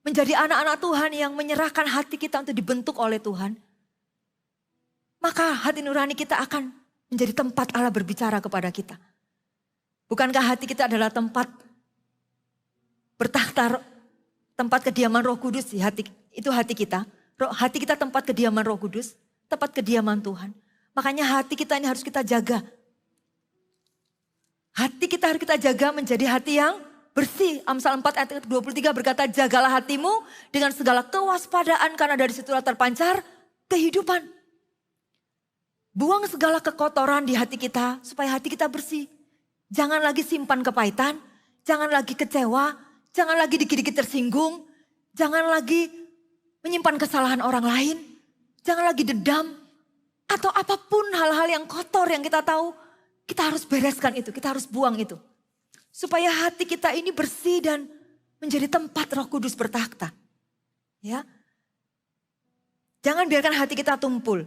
menjadi anak-anak Tuhan yang menyerahkan hati kita untuk dibentuk oleh Tuhan, maka hati nurani kita akan menjadi tempat Allah berbicara kepada kita. Bukankah hati kita adalah tempat bertakhta, tempat kediaman Roh Kudus? Itu hati kita. Hati kita tempat kediaman Roh Kudus, tempat kediaman Tuhan. Makanya hati kita ini harus kita jaga. Hati kita harus kita jaga menjadi hati yang bersih. Amsal 4 ayat 23 berkata, jagalah hatimu dengan segala kewaspadaan karena dari situlah terpancar kehidupan. Buang segala kekotoran di hati kita supaya hati kita bersih. Jangan lagi simpan kepahitan, jangan lagi kecewa, jangan lagi dikit-dikit tersinggung, jangan lagi menyimpan kesalahan orang lain, jangan lagi dendam, atau apapun hal-hal yang kotor yang kita tahu, kita harus bereskan itu, kita harus buang itu. Supaya hati kita ini bersih dan menjadi tempat Roh Kudus bertakhta. Ya. Jangan biarkan hati kita tumpul.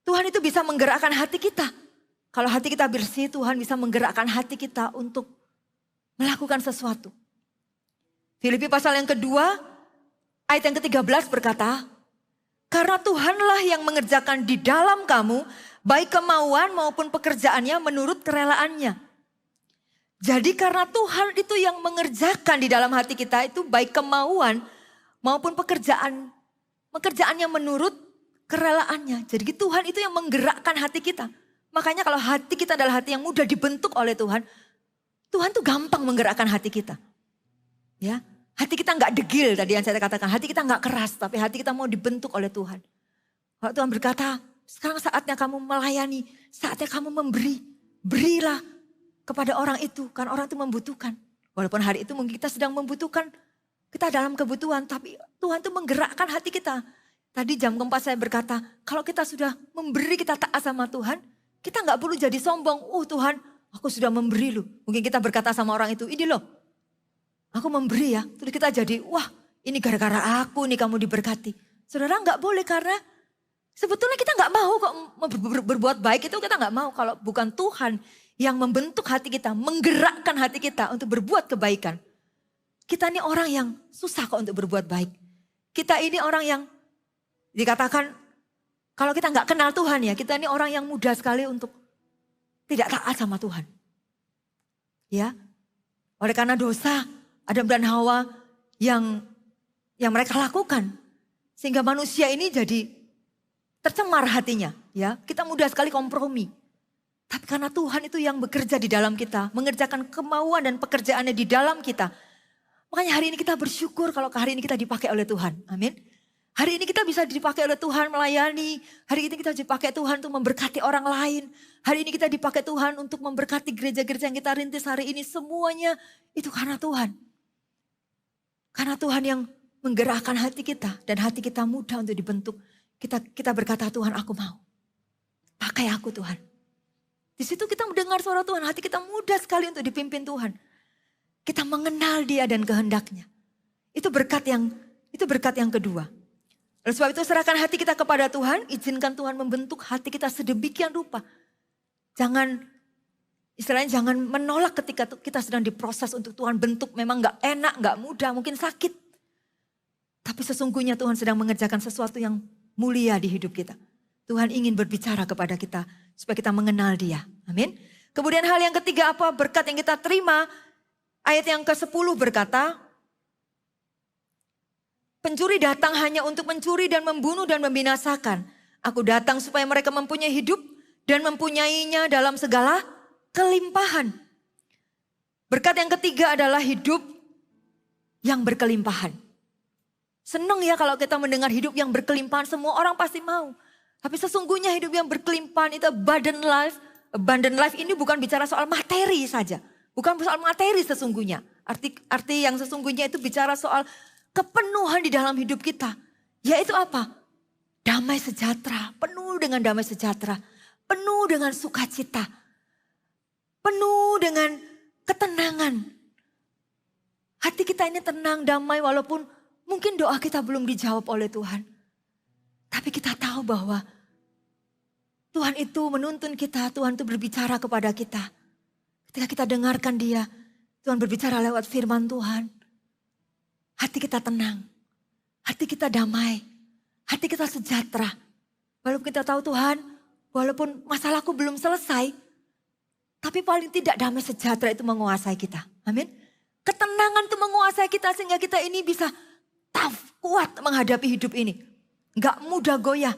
Tuhan itu bisa menggerakkan hati kita. Kalau hati kita bersih, Tuhan bisa menggerakkan hati kita untuk melakukan sesuatu. Filipi pasal yang kedua, ayat yang ke-13 berkata, karena Tuhanlah yang mengerjakan di dalam kamu, baik kemauan maupun pekerjaannya menurut kerelaannya. Jadi karena Tuhan itu yang mengerjakan di dalam hati kita itu baik kemauan maupun pekerjaannya menurut kerelaannya. Jadi Tuhan itu yang menggerakkan hati kita. Makanya kalau hati kita adalah hati yang mudah dibentuk oleh Tuhan, Tuhan tuh gampang menggerakkan hati kita. Ya, hati kita nggak degil tadi yang saya katakan, hati kita nggak keras, tapi hati kita mau dibentuk oleh Tuhan. Kalau Tuhan berkata, sekarang saatnya kamu melayani, saatnya kamu memberi, berilah kepada orang itu, kan orang itu membutuhkan. Walaupun hari itu mungkin kita sedang membutuhkan, kita dalam kebutuhan, tapi Tuhan tuh menggerakkan hati kita. Tadi jam keempat saya berkata, kalau kita sudah memberi, kita taat sama Tuhan, kita nggak perlu jadi sombong. Tuhan, aku sudah memberi loh. Mungkin kita berkata sama orang itu, ini loh, aku memberi ya. Terus kita jadi, wah ini gara-gara aku nih kamu diberkati. Saudara nggak boleh karena sebetulnya kita nggak mau kok berbuat baik itu kita nggak mau. Kalau bukan Tuhan yang membentuk hati kita, menggerakkan hati kita untuk berbuat kebaikan. Kita ini orang yang susah kok untuk berbuat baik. Kita ini orang yang dikatakan, kalau kita nggak kenal Tuhan ya, kita ini orang yang mudah sekali untuk tidak taat sama Tuhan. Ya, oleh karena dosa Adam dan Hawa yang mereka lakukan, sehingga manusia ini jadi tercemar hatinya. Ya, kita mudah sekali kompromi. Tapi karena Tuhan itu yang bekerja di dalam kita, mengerjakan kemauan dan pekerjaannya di dalam kita. Makanya hari ini kita bersyukur kalau hari ini kita dipakai oleh Tuhan. Amin. Hari ini kita bisa dipakai oleh Tuhan melayani. Hari ini kita dipakai Tuhan untuk memberkati orang lain. Hari ini kita dipakai Tuhan untuk memberkati gereja-gereja yang kita rintis hari ini. Semuanya itu karena Tuhan. Karena Tuhan yang menggerakkan hati kita. Dan hati kita mudah untuk dibentuk. Kita berkata, Tuhan aku mau. Pakai aku Tuhan. Di situ kita mendengar suara Tuhan. Hati kita mudah sekali untuk dipimpin Tuhan. Kita mengenal Dia dan kehendaknya. Itu berkat yang kedua. Oleh sebab itu serahkan hati kita kepada Tuhan, izinkan Tuhan membentuk hati kita sedemikian rupa. Istilahnya jangan menolak ketika kita sedang diproses untuk Tuhan bentuk. Memang gak enak, gak mudah, mungkin sakit. Tapi sesungguhnya Tuhan sedang mengerjakan sesuatu yang mulia di hidup kita. Tuhan ingin berbicara kepada kita supaya kita mengenal Dia. Amin. Kemudian hal yang ketiga apa? Berkat yang kita terima. Ayat yang ke-10 berkata, pencuri datang hanya untuk mencuri dan membunuh dan membinasakan. Aku datang supaya mereka mempunyai hidup dan mempunyainya dalam segala kelimpahan. Berkat yang ketiga adalah hidup yang berkelimpahan. Senang ya kalau kita mendengar hidup yang berkelimpahan, semua orang pasti mau. Tapi sesungguhnya hidup yang berkelimpahan itu abundant life. Abundant life ini bukan bicara soal materi saja. Bukan soal materi sesungguhnya. Arti yang sesungguhnya itu bicara soal kepenuhan di dalam hidup kita. Yaitu apa? Damai sejahtera, penuh dengan damai sejahtera, penuh dengan sukacita, penuh dengan ketenangan. Hati kita ini tenang, damai walaupun mungkin doa kita belum dijawab oleh Tuhan. Tapi kita tahu bahwa Tuhan itu menuntun kita, Tuhan itu berbicara kepada kita. Ketika kita dengarkan Dia, Tuhan berbicara lewat firman Tuhan. Hati kita tenang, hati kita damai, hati kita sejahtera. Walaupun kita tahu Tuhan, walaupun masalahku belum selesai, tapi paling tidak damai sejahtera itu menguasai kita. Amin. Ketenangan itu menguasai kita sehingga kita ini bisa tough, kuat menghadapi hidup ini. Gak mudah goyah.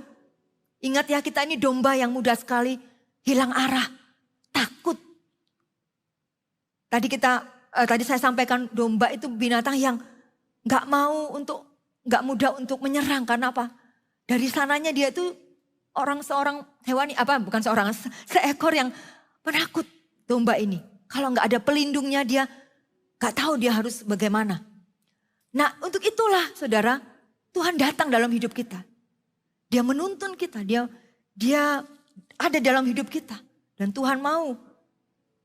Ingat ya, kita ini domba yang mudah sekali hilang arah, takut. Tadi saya sampaikan domba itu binatang yang gak mudah untuk menyerang. Karena apa? Dari sananya dia itu seekor yang penakut domba ini. Kalau gak ada pelindungnya dia gak tahu dia harus bagaimana. Nah, untuk itulah saudara, Tuhan datang dalam hidup kita. Dia menuntun kita, dia ada dalam hidup kita. Dan Tuhan mau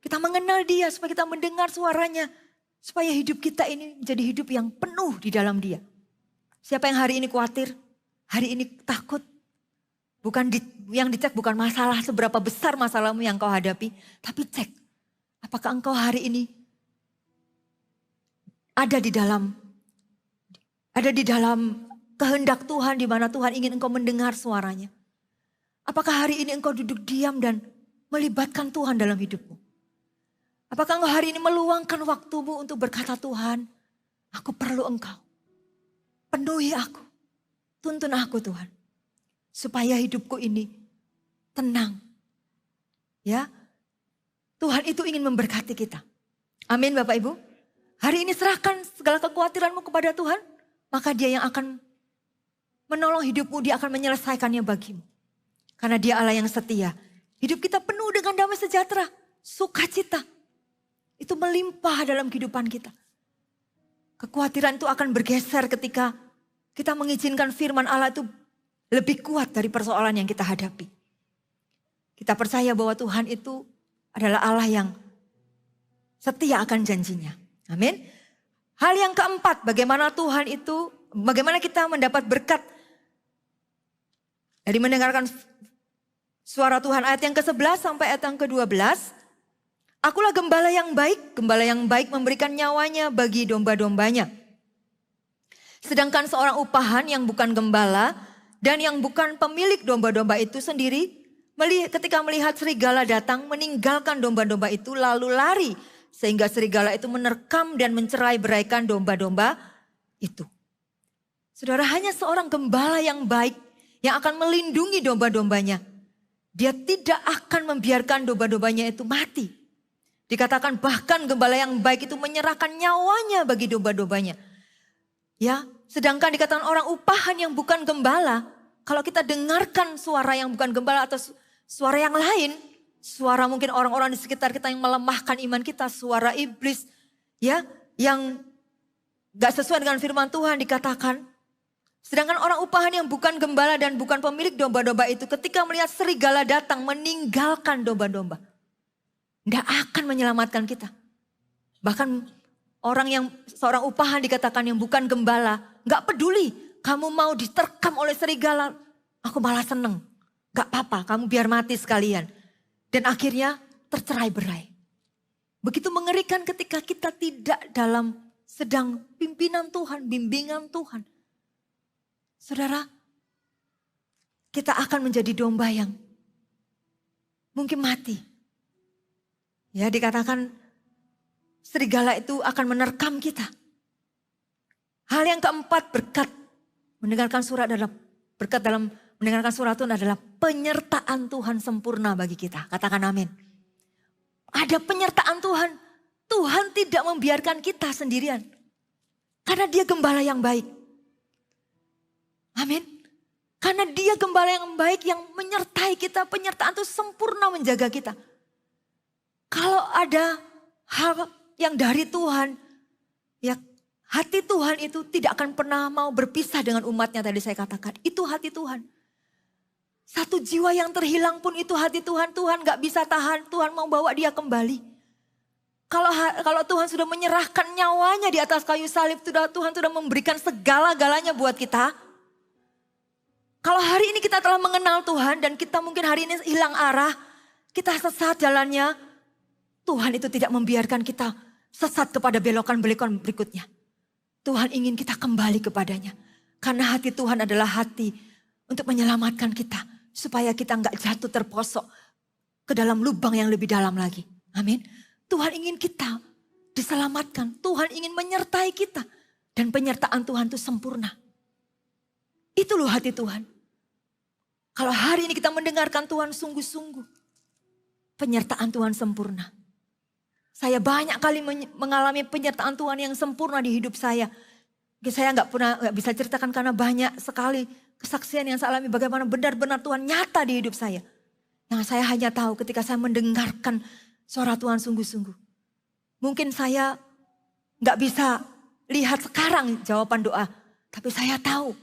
kita mengenal Dia supaya kita mendengar suaranya. Supaya hidup kita ini menjadi hidup yang penuh di dalam Dia. Siapa yang hari ini khawatir, hari ini takut. Yang dicek bukan masalah, seberapa besar masalahmu yang kau hadapi. Tapi cek, apakah engkau hari ini ada di dalam kehendak Tuhan, di mana Tuhan ingin engkau mendengar suaranya. Apakah hari ini engkau duduk diam dan melibatkan Tuhan dalam hidupmu? Apakah engkau hari ini meluangkan waktumu untuk berkata, Tuhan, aku perlu engkau. Penuhi aku, tuntun aku Tuhan. Supaya hidupku ini tenang. Ya, Tuhan itu ingin memberkati kita. Amin Bapak Ibu. Hari ini serahkan segala kekhawatiranmu kepada Tuhan. Maka Dia yang akan menolong hidupmu, Dia akan menyelesaikannya bagimu. Karena Dia Allah yang setia. Hidup kita penuh dengan damai sejahtera, sukacita. Itu melimpah dalam kehidupan kita. Kekhawatiran itu akan bergeser ketika kita mengizinkan firman Allah itu lebih kuat dari persoalan yang kita hadapi. Kita percaya bahwa Tuhan itu adalah Allah yang setia akan janjinya. Amin. Hal yang keempat, bagaimana kita mendapat berkat dari mendengarkan suara Tuhan. Ayat yang ke-11 sampai ayat yang ke-12. Akulah gembala yang baik memberikan nyawanya bagi domba-dombanya. Sedangkan seorang upahan yang bukan gembala dan yang bukan pemilik domba-domba itu sendiri, ketika melihat serigala datang, meninggalkan domba-domba itu lalu lari. Sehingga serigala itu menerkam dan mencerai-beraikan domba-domba itu. Saudara, hanya seorang gembala yang baik yang akan melindungi domba-dombanya. Dia tidak akan membiarkan domba-dombanya itu mati. Dikatakan bahkan gembala yang baik itu menyerahkan nyawanya bagi domba-dombanya. Ya, sedangkan dikatakan orang upahan yang bukan gembala, kalau kita dengarkan suara yang bukan gembala atau suara yang lain, suara mungkin orang-orang di sekitar kita yang melemahkan iman kita, suara iblis ya yang gak sesuai dengan firman Tuhan dikatakan. Sedangkan orang upahan yang bukan gembala dan bukan pemilik domba-domba itu ketika melihat serigala datang meninggalkan domba-domba. Gak akan menyelamatkan kita. Bahkan seorang upahan dikatakan yang bukan gembala, gak peduli kamu mau diterkam oleh serigala, aku malah seneng. Gak apa-apa, kamu biar mati sekalian. Dan akhirnya tercerai-berai. Begitu mengerikan ketika kita tidak dalam sedang pimpinan Tuhan, bimbingan Tuhan. Saudara, kita akan menjadi domba yang mungkin mati. Ya, dikatakan serigala itu akan menerkam kita. Hal yang keempat, berkat mendengarkan surat adalah berkat dalam mendengarkan surat Tuhan adalah penyertaan Tuhan sempurna bagi kita. Katakan amin. Ada penyertaan Tuhan. Tuhan tidak membiarkan kita sendirian. Karena Dia gembala yang baik. Amin. Karena Dia gembala yang baik yang menyertai kita. Penyertaan itu sempurna menjaga kita. Kalau ada hal yang dari Tuhan, ya Hati Tuhan itu tidak akan pernah mau berpisah dengan umatnya tadi saya katakan. Itu hati Tuhan. Satu jiwa yang terhilang pun itu hati Tuhan. Tuhan gak bisa tahan, Tuhan mau bawa dia kembali. Kalau Tuhan sudah menyerahkan nyawanya di atas kayu salib, Tuhan sudah memberikan segala-galanya buat kita. Kalau hari ini kita telah mengenal Tuhan dan kita mungkin hari ini hilang arah, kita sesat jalannya, Tuhan itu tidak membiarkan kita sesat kepada belokan-belokan berikutnya. Tuhan ingin kita kembali kepadanya. Karena hati Tuhan adalah hati untuk menyelamatkan kita. Supaya kita nggak jatuh terposok ke dalam lubang yang lebih dalam lagi. Amin. Tuhan ingin kita diselamatkan. Tuhan ingin menyertai kita. Dan penyertaan Tuhan itu sempurna. Itu loh hati Tuhan. Kalau hari ini kita mendengarkan Tuhan sungguh-sungguh. Penyertaan Tuhan sempurna. Saya banyak kali mengalami penyertaan Tuhan yang sempurna di hidup saya. Saya nggak bisa ceritakan karena banyak sekali kesaksian yang saya alami. Bagaimana benar-benar Tuhan nyata di hidup saya. Yang saya hanya tahu ketika saya mendengarkan suara Tuhan sungguh-sungguh. Mungkin saya nggak bisa lihat sekarang jawaban doa. Tapi saya tahu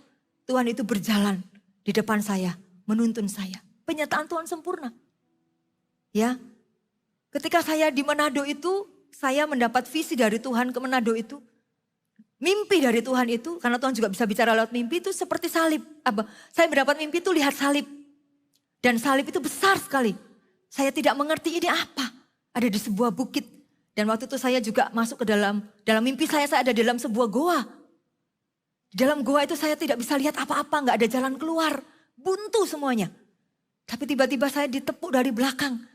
Tuhan itu berjalan di depan saya. Menuntun saya. Penyertaan Tuhan sempurna. Ya. Ketika saya di Manado itu, saya mendapat visi dari Tuhan ke Manado itu. Mimpi dari Tuhan itu, karena Tuhan juga bisa bicara lewat mimpi itu seperti salib. Saya mendapat mimpi itu lihat salib. Dan salib itu besar sekali. Saya tidak mengerti ini apa. Ada di sebuah bukit. Dan waktu itu saya juga masuk ke dalam mimpi saya ada di dalam sebuah goa. Di dalam goa itu saya tidak bisa lihat apa-apa, nggak ada jalan keluar. Buntu semuanya. Tapi tiba-tiba saya ditepuk dari belakang.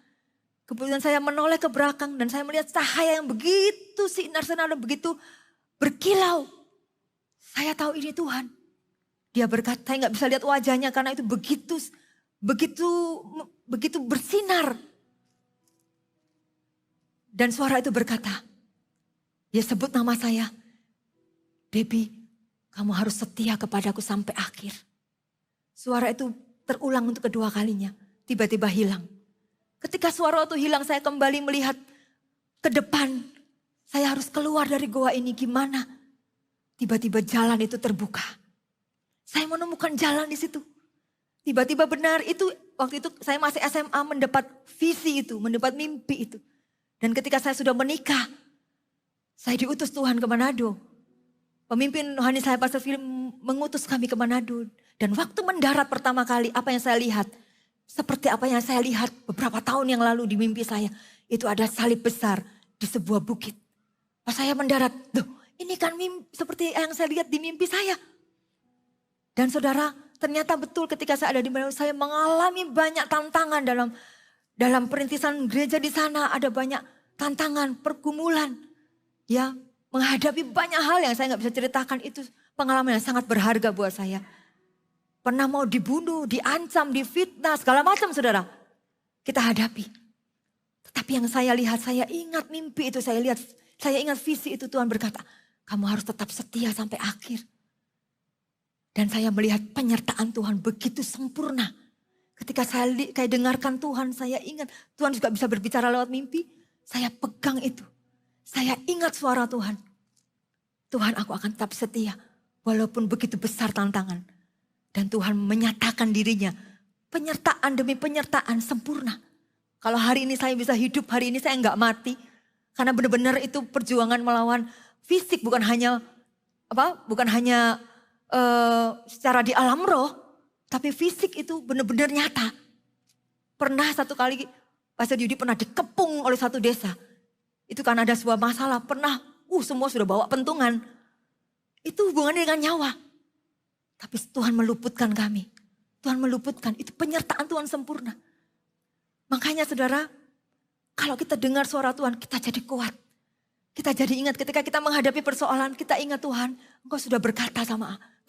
Kemudian saya menoleh ke belakang dan saya melihat cahaya yang begitu sinar-sinar dan begitu berkilau. Saya tahu ini Tuhan. Dia berkata, saya nggak bisa lihat wajahnya karena itu begitu bersinar. Dan suara itu berkata, dia sebut nama saya. Debbie, kamu harus setia kepadaku sampai akhir. Suara itu terulang untuk kedua kalinya. Tiba-tiba hilang. Ketika suara itu hilang, saya kembali melihat ke depan. Saya harus keluar dari goa ini gimana? Tiba-tiba jalan itu terbuka. Saya menemukan jalan di situ. Tiba-tiba benar itu, waktu itu saya masih SMA mendapat visi itu, mendapat mimpi itu. Dan ketika saya sudah menikah, saya diutus Tuhan ke Manado. Pemimpin rohani saya, Pastor Philip, mengutus kami ke Manado. Dan waktu mendarat pertama kali, apa yang saya lihat? Seperti apa yang saya lihat beberapa tahun yang lalu di mimpi saya. Itu ada salib besar di sebuah bukit. Pas saya mendarat, ini kan seperti yang saya lihat di mimpi saya. Dan saudara, ternyata betul ketika saya ada di Manado, saya mengalami banyak tantangan dalam perintisan gereja di sana. Ada banyak tantangan, pergumulan. Ya, menghadapi banyak hal yang saya nggak bisa ceritakan. Itu pengalaman yang sangat berharga buat saya. Pernah mau dibunuh, diancam, difitnah, segala macam saudara. Kita hadapi. Tetapi yang saya lihat, saya ingat mimpi itu, saya ingat visi itu. Tuhan berkata, kamu harus tetap setia sampai akhir. Dan saya melihat penyertaan Tuhan begitu sempurna. Ketika saya kayak dengarkan Tuhan, saya ingat Tuhan juga bisa berbicara lewat mimpi. Saya pegang itu. Saya ingat suara Tuhan. Tuhan, aku akan tetap setia. Walaupun begitu besar tantangan. Dan Tuhan menyatakan dirinya. Penyertaan demi penyertaan sempurna. Kalau hari ini saya bisa hidup, hari ini saya enggak mati. Karena benar-benar itu perjuangan melawan fisik. Bukan hanya secara di alam roh. Tapi fisik itu benar-benar nyata. Pernah satu kali Pastor Yudi pernah dikepung oleh satu desa. Itu karena ada sebuah masalah. Pernah semua sudah bawa pentungan. Itu hubungannya dengan nyawa. Tapi Tuhan meluputkan kami. Tuhan meluputkan. Itu penyertaan Tuhan sempurna. Makanya saudara, kalau kita dengar suara Tuhan, kita jadi kuat. Kita jadi ingat ketika kita menghadapi persoalan, kita ingat Tuhan, Engkau sudah berkata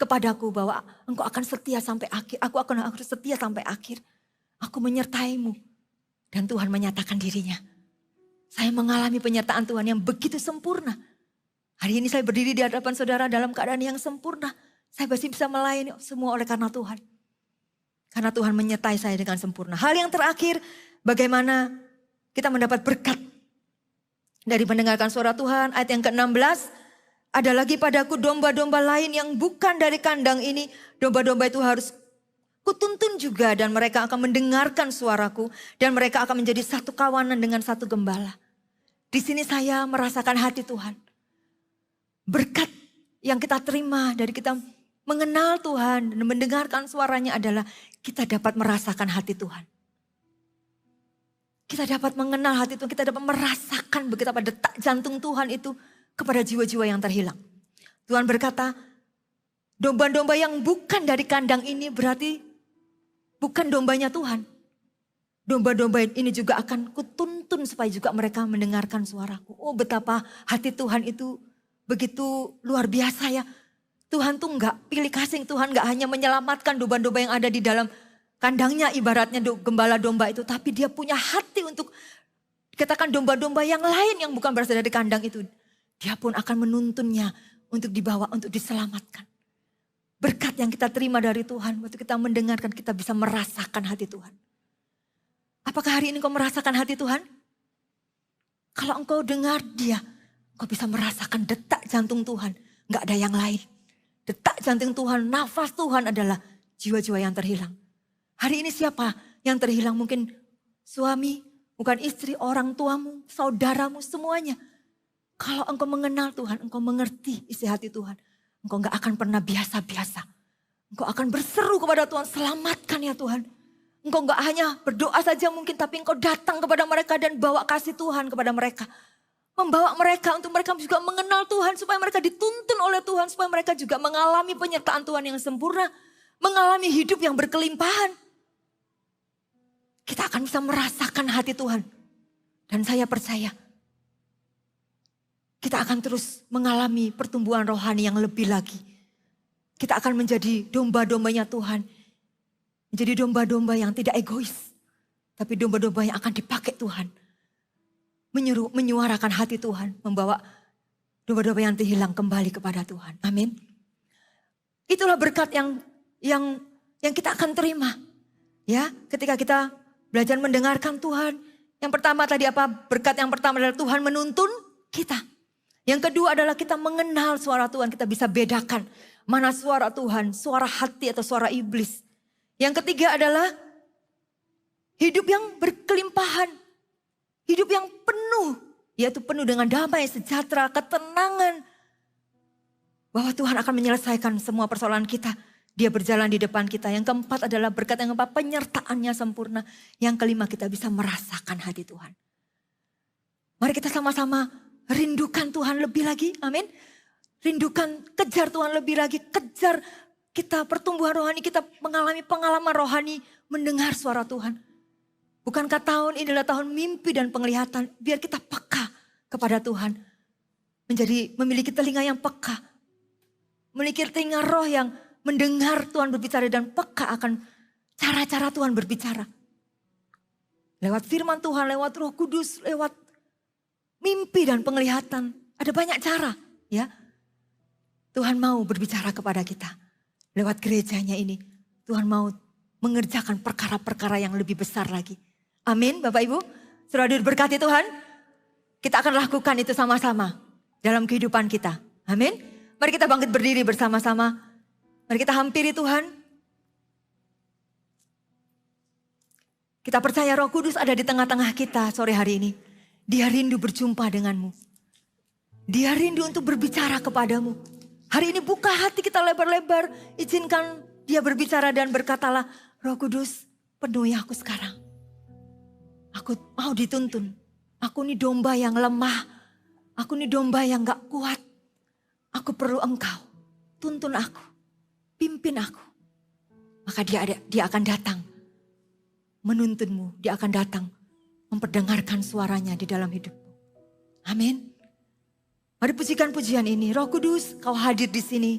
kepadaku bahwa Engkau akan setia sampai akhir. Aku akan setia sampai akhir. Aku menyertaimu. Dan Tuhan menyatakan dirinya. Saya mengalami penyertaan Tuhan yang begitu sempurna. Hari ini saya berdiri di hadapan saudara dalam keadaan yang sempurna. Saya masih bisa melayani semua oleh karena Tuhan. Karena Tuhan menyertai saya dengan sempurna. Hal yang terakhir, bagaimana kita mendapat berkat dari mendengarkan suara Tuhan. Ayat yang ke-16, Ada lagi padaku domba-domba lain yang bukan dari kandang ini. Domba-domba itu harus kutuntun juga dan mereka akan mendengarkan suaraku. Dan mereka akan menjadi satu kawanan dengan satu gembala. Di sini saya merasakan hati Tuhan. Berkat yang kita terima dari kita mengenal Tuhan dan mendengarkan suaranya adalah kita dapat merasakan hati Tuhan. Kita dapat mengenal hati Tuhan, kita dapat merasakan betapa detak jantung Tuhan itu kepada jiwa-jiwa yang terhilang. Tuhan berkata, domba-domba yang bukan dari kandang ini berarti bukan dombanya Tuhan. Domba-domba ini juga akan kutuntun supaya juga mereka mendengarkan suaraku. Oh, betapa hati Tuhan itu begitu luar biasa ya. Tuhan tuh enggak pilih kasih, Tuhan enggak hanya menyelamatkan domba-domba yang ada di dalam kandangnya, ibaratnya gembala domba itu. Tapi dia punya hati untuk dikatakan domba-domba yang lain yang bukan berasal dari kandang itu. Dia pun akan menuntunnya untuk dibawa, untuk diselamatkan. Berkat yang kita terima dari Tuhan, waktu kita mendengarkan, kita bisa merasakan hati Tuhan. Apakah hari ini kau merasakan hati Tuhan? Kalau engkau dengar dia, kau bisa merasakan detak jantung Tuhan. Enggak ada yang lain. Detak jantung Tuhan, nafas Tuhan adalah jiwa-jiwa yang terhilang. Hari ini siapa yang terhilang? Mungkin suami, bukan istri, orang tuamu, saudaramu, semuanya. Kalau engkau mengenal Tuhan, engkau mengerti isi hati Tuhan. Engkau gak akan pernah biasa-biasa. Engkau akan berseru kepada Tuhan, selamatkan ya Tuhan. Engkau gak hanya berdoa saja mungkin, tapi engkau datang kepada mereka dan bawa kasih Tuhan kepada mereka. Membawa mereka untuk mereka juga mengenal Tuhan, supaya mereka dituntun oleh Tuhan, supaya mereka juga mengalami penyertaan Tuhan yang sempurna. Mengalami hidup yang berkelimpahan. Kita akan bisa merasakan hati Tuhan. Dan saya percaya, kita akan terus mengalami pertumbuhan rohani yang lebih lagi. Kita akan menjadi domba-dombanya Tuhan. Menjadi domba-domba yang tidak egois. Tapi domba-domba yang akan dipakai Tuhan. Menyuarakan hati Tuhan. Membawa domba-domba yang terhilang kembali kepada Tuhan. Amin. Itulah berkat yang kita akan terima. Ya, ketika kita belajar mendengarkan Tuhan. Yang pertama tadi apa? Berkat yang pertama adalah Tuhan menuntun kita. Yang kedua adalah kita mengenal suara Tuhan. Kita bisa bedakan mana suara Tuhan, suara hati atau suara iblis. Yang ketiga adalah hidup yang berkelimpahan. Hidup yang penuh. Yaitu penuh dengan damai, sejahtera, ketenangan. Bahwa Tuhan akan menyelesaikan semua persoalan kita. Dia berjalan di depan kita. Yang keempat adalah berkat yang keempat, penyertaannya sempurna. Yang kelima kita bisa merasakan hati Tuhan. Mari kita sama-sama rindukan Tuhan lebih lagi, amin. Rindukan, kejar Tuhan lebih lagi, kejar kita pertumbuhan rohani, kita mengalami pengalaman rohani, mendengar suara Tuhan. Bukankah tahun ini adalah tahun mimpi dan penglihatan, biar kita peka kepada Tuhan. Memiliki telinga yang peka, memiliki telinga roh yang mendengar Tuhan berbicara dan peka akan cara-cara Tuhan berbicara. Lewat firman Tuhan, lewat Roh Kudus, lewat mimpi dan penglihatan. Ada banyak cara ya. Tuhan mau berbicara kepada kita. Lewat gerejanya ini. Tuhan mau mengerjakan perkara-perkara yang lebih besar lagi. Amin Bapak Ibu. Saudara diberkati Tuhan. Kita akan lakukan itu sama-sama. Dalam kehidupan kita. Amin. Mari kita bangkit berdiri bersama-sama. Mari kita hampiri Tuhan. Kita percaya Roh Kudus ada di tengah-tengah kita sore hari ini. Dia rindu berjumpa denganmu. Dia rindu untuk berbicara kepadamu. Hari ini buka hati kita lebar-lebar. Izinkan dia berbicara dan berkatalah, Roh Kudus penuhi aku sekarang. Aku mau dituntun. Aku ini domba yang lemah. Aku ini domba yang gak kuat. Aku perlu engkau. Tuntun aku. Pimpin aku. Maka dia akan datang. Menuntunmu. Dia akan datang. Memperdengarkan suaranya di dalam hidupmu. Amin. Mari pujikan pujian ini. Roh Kudus, kau hadir di sini.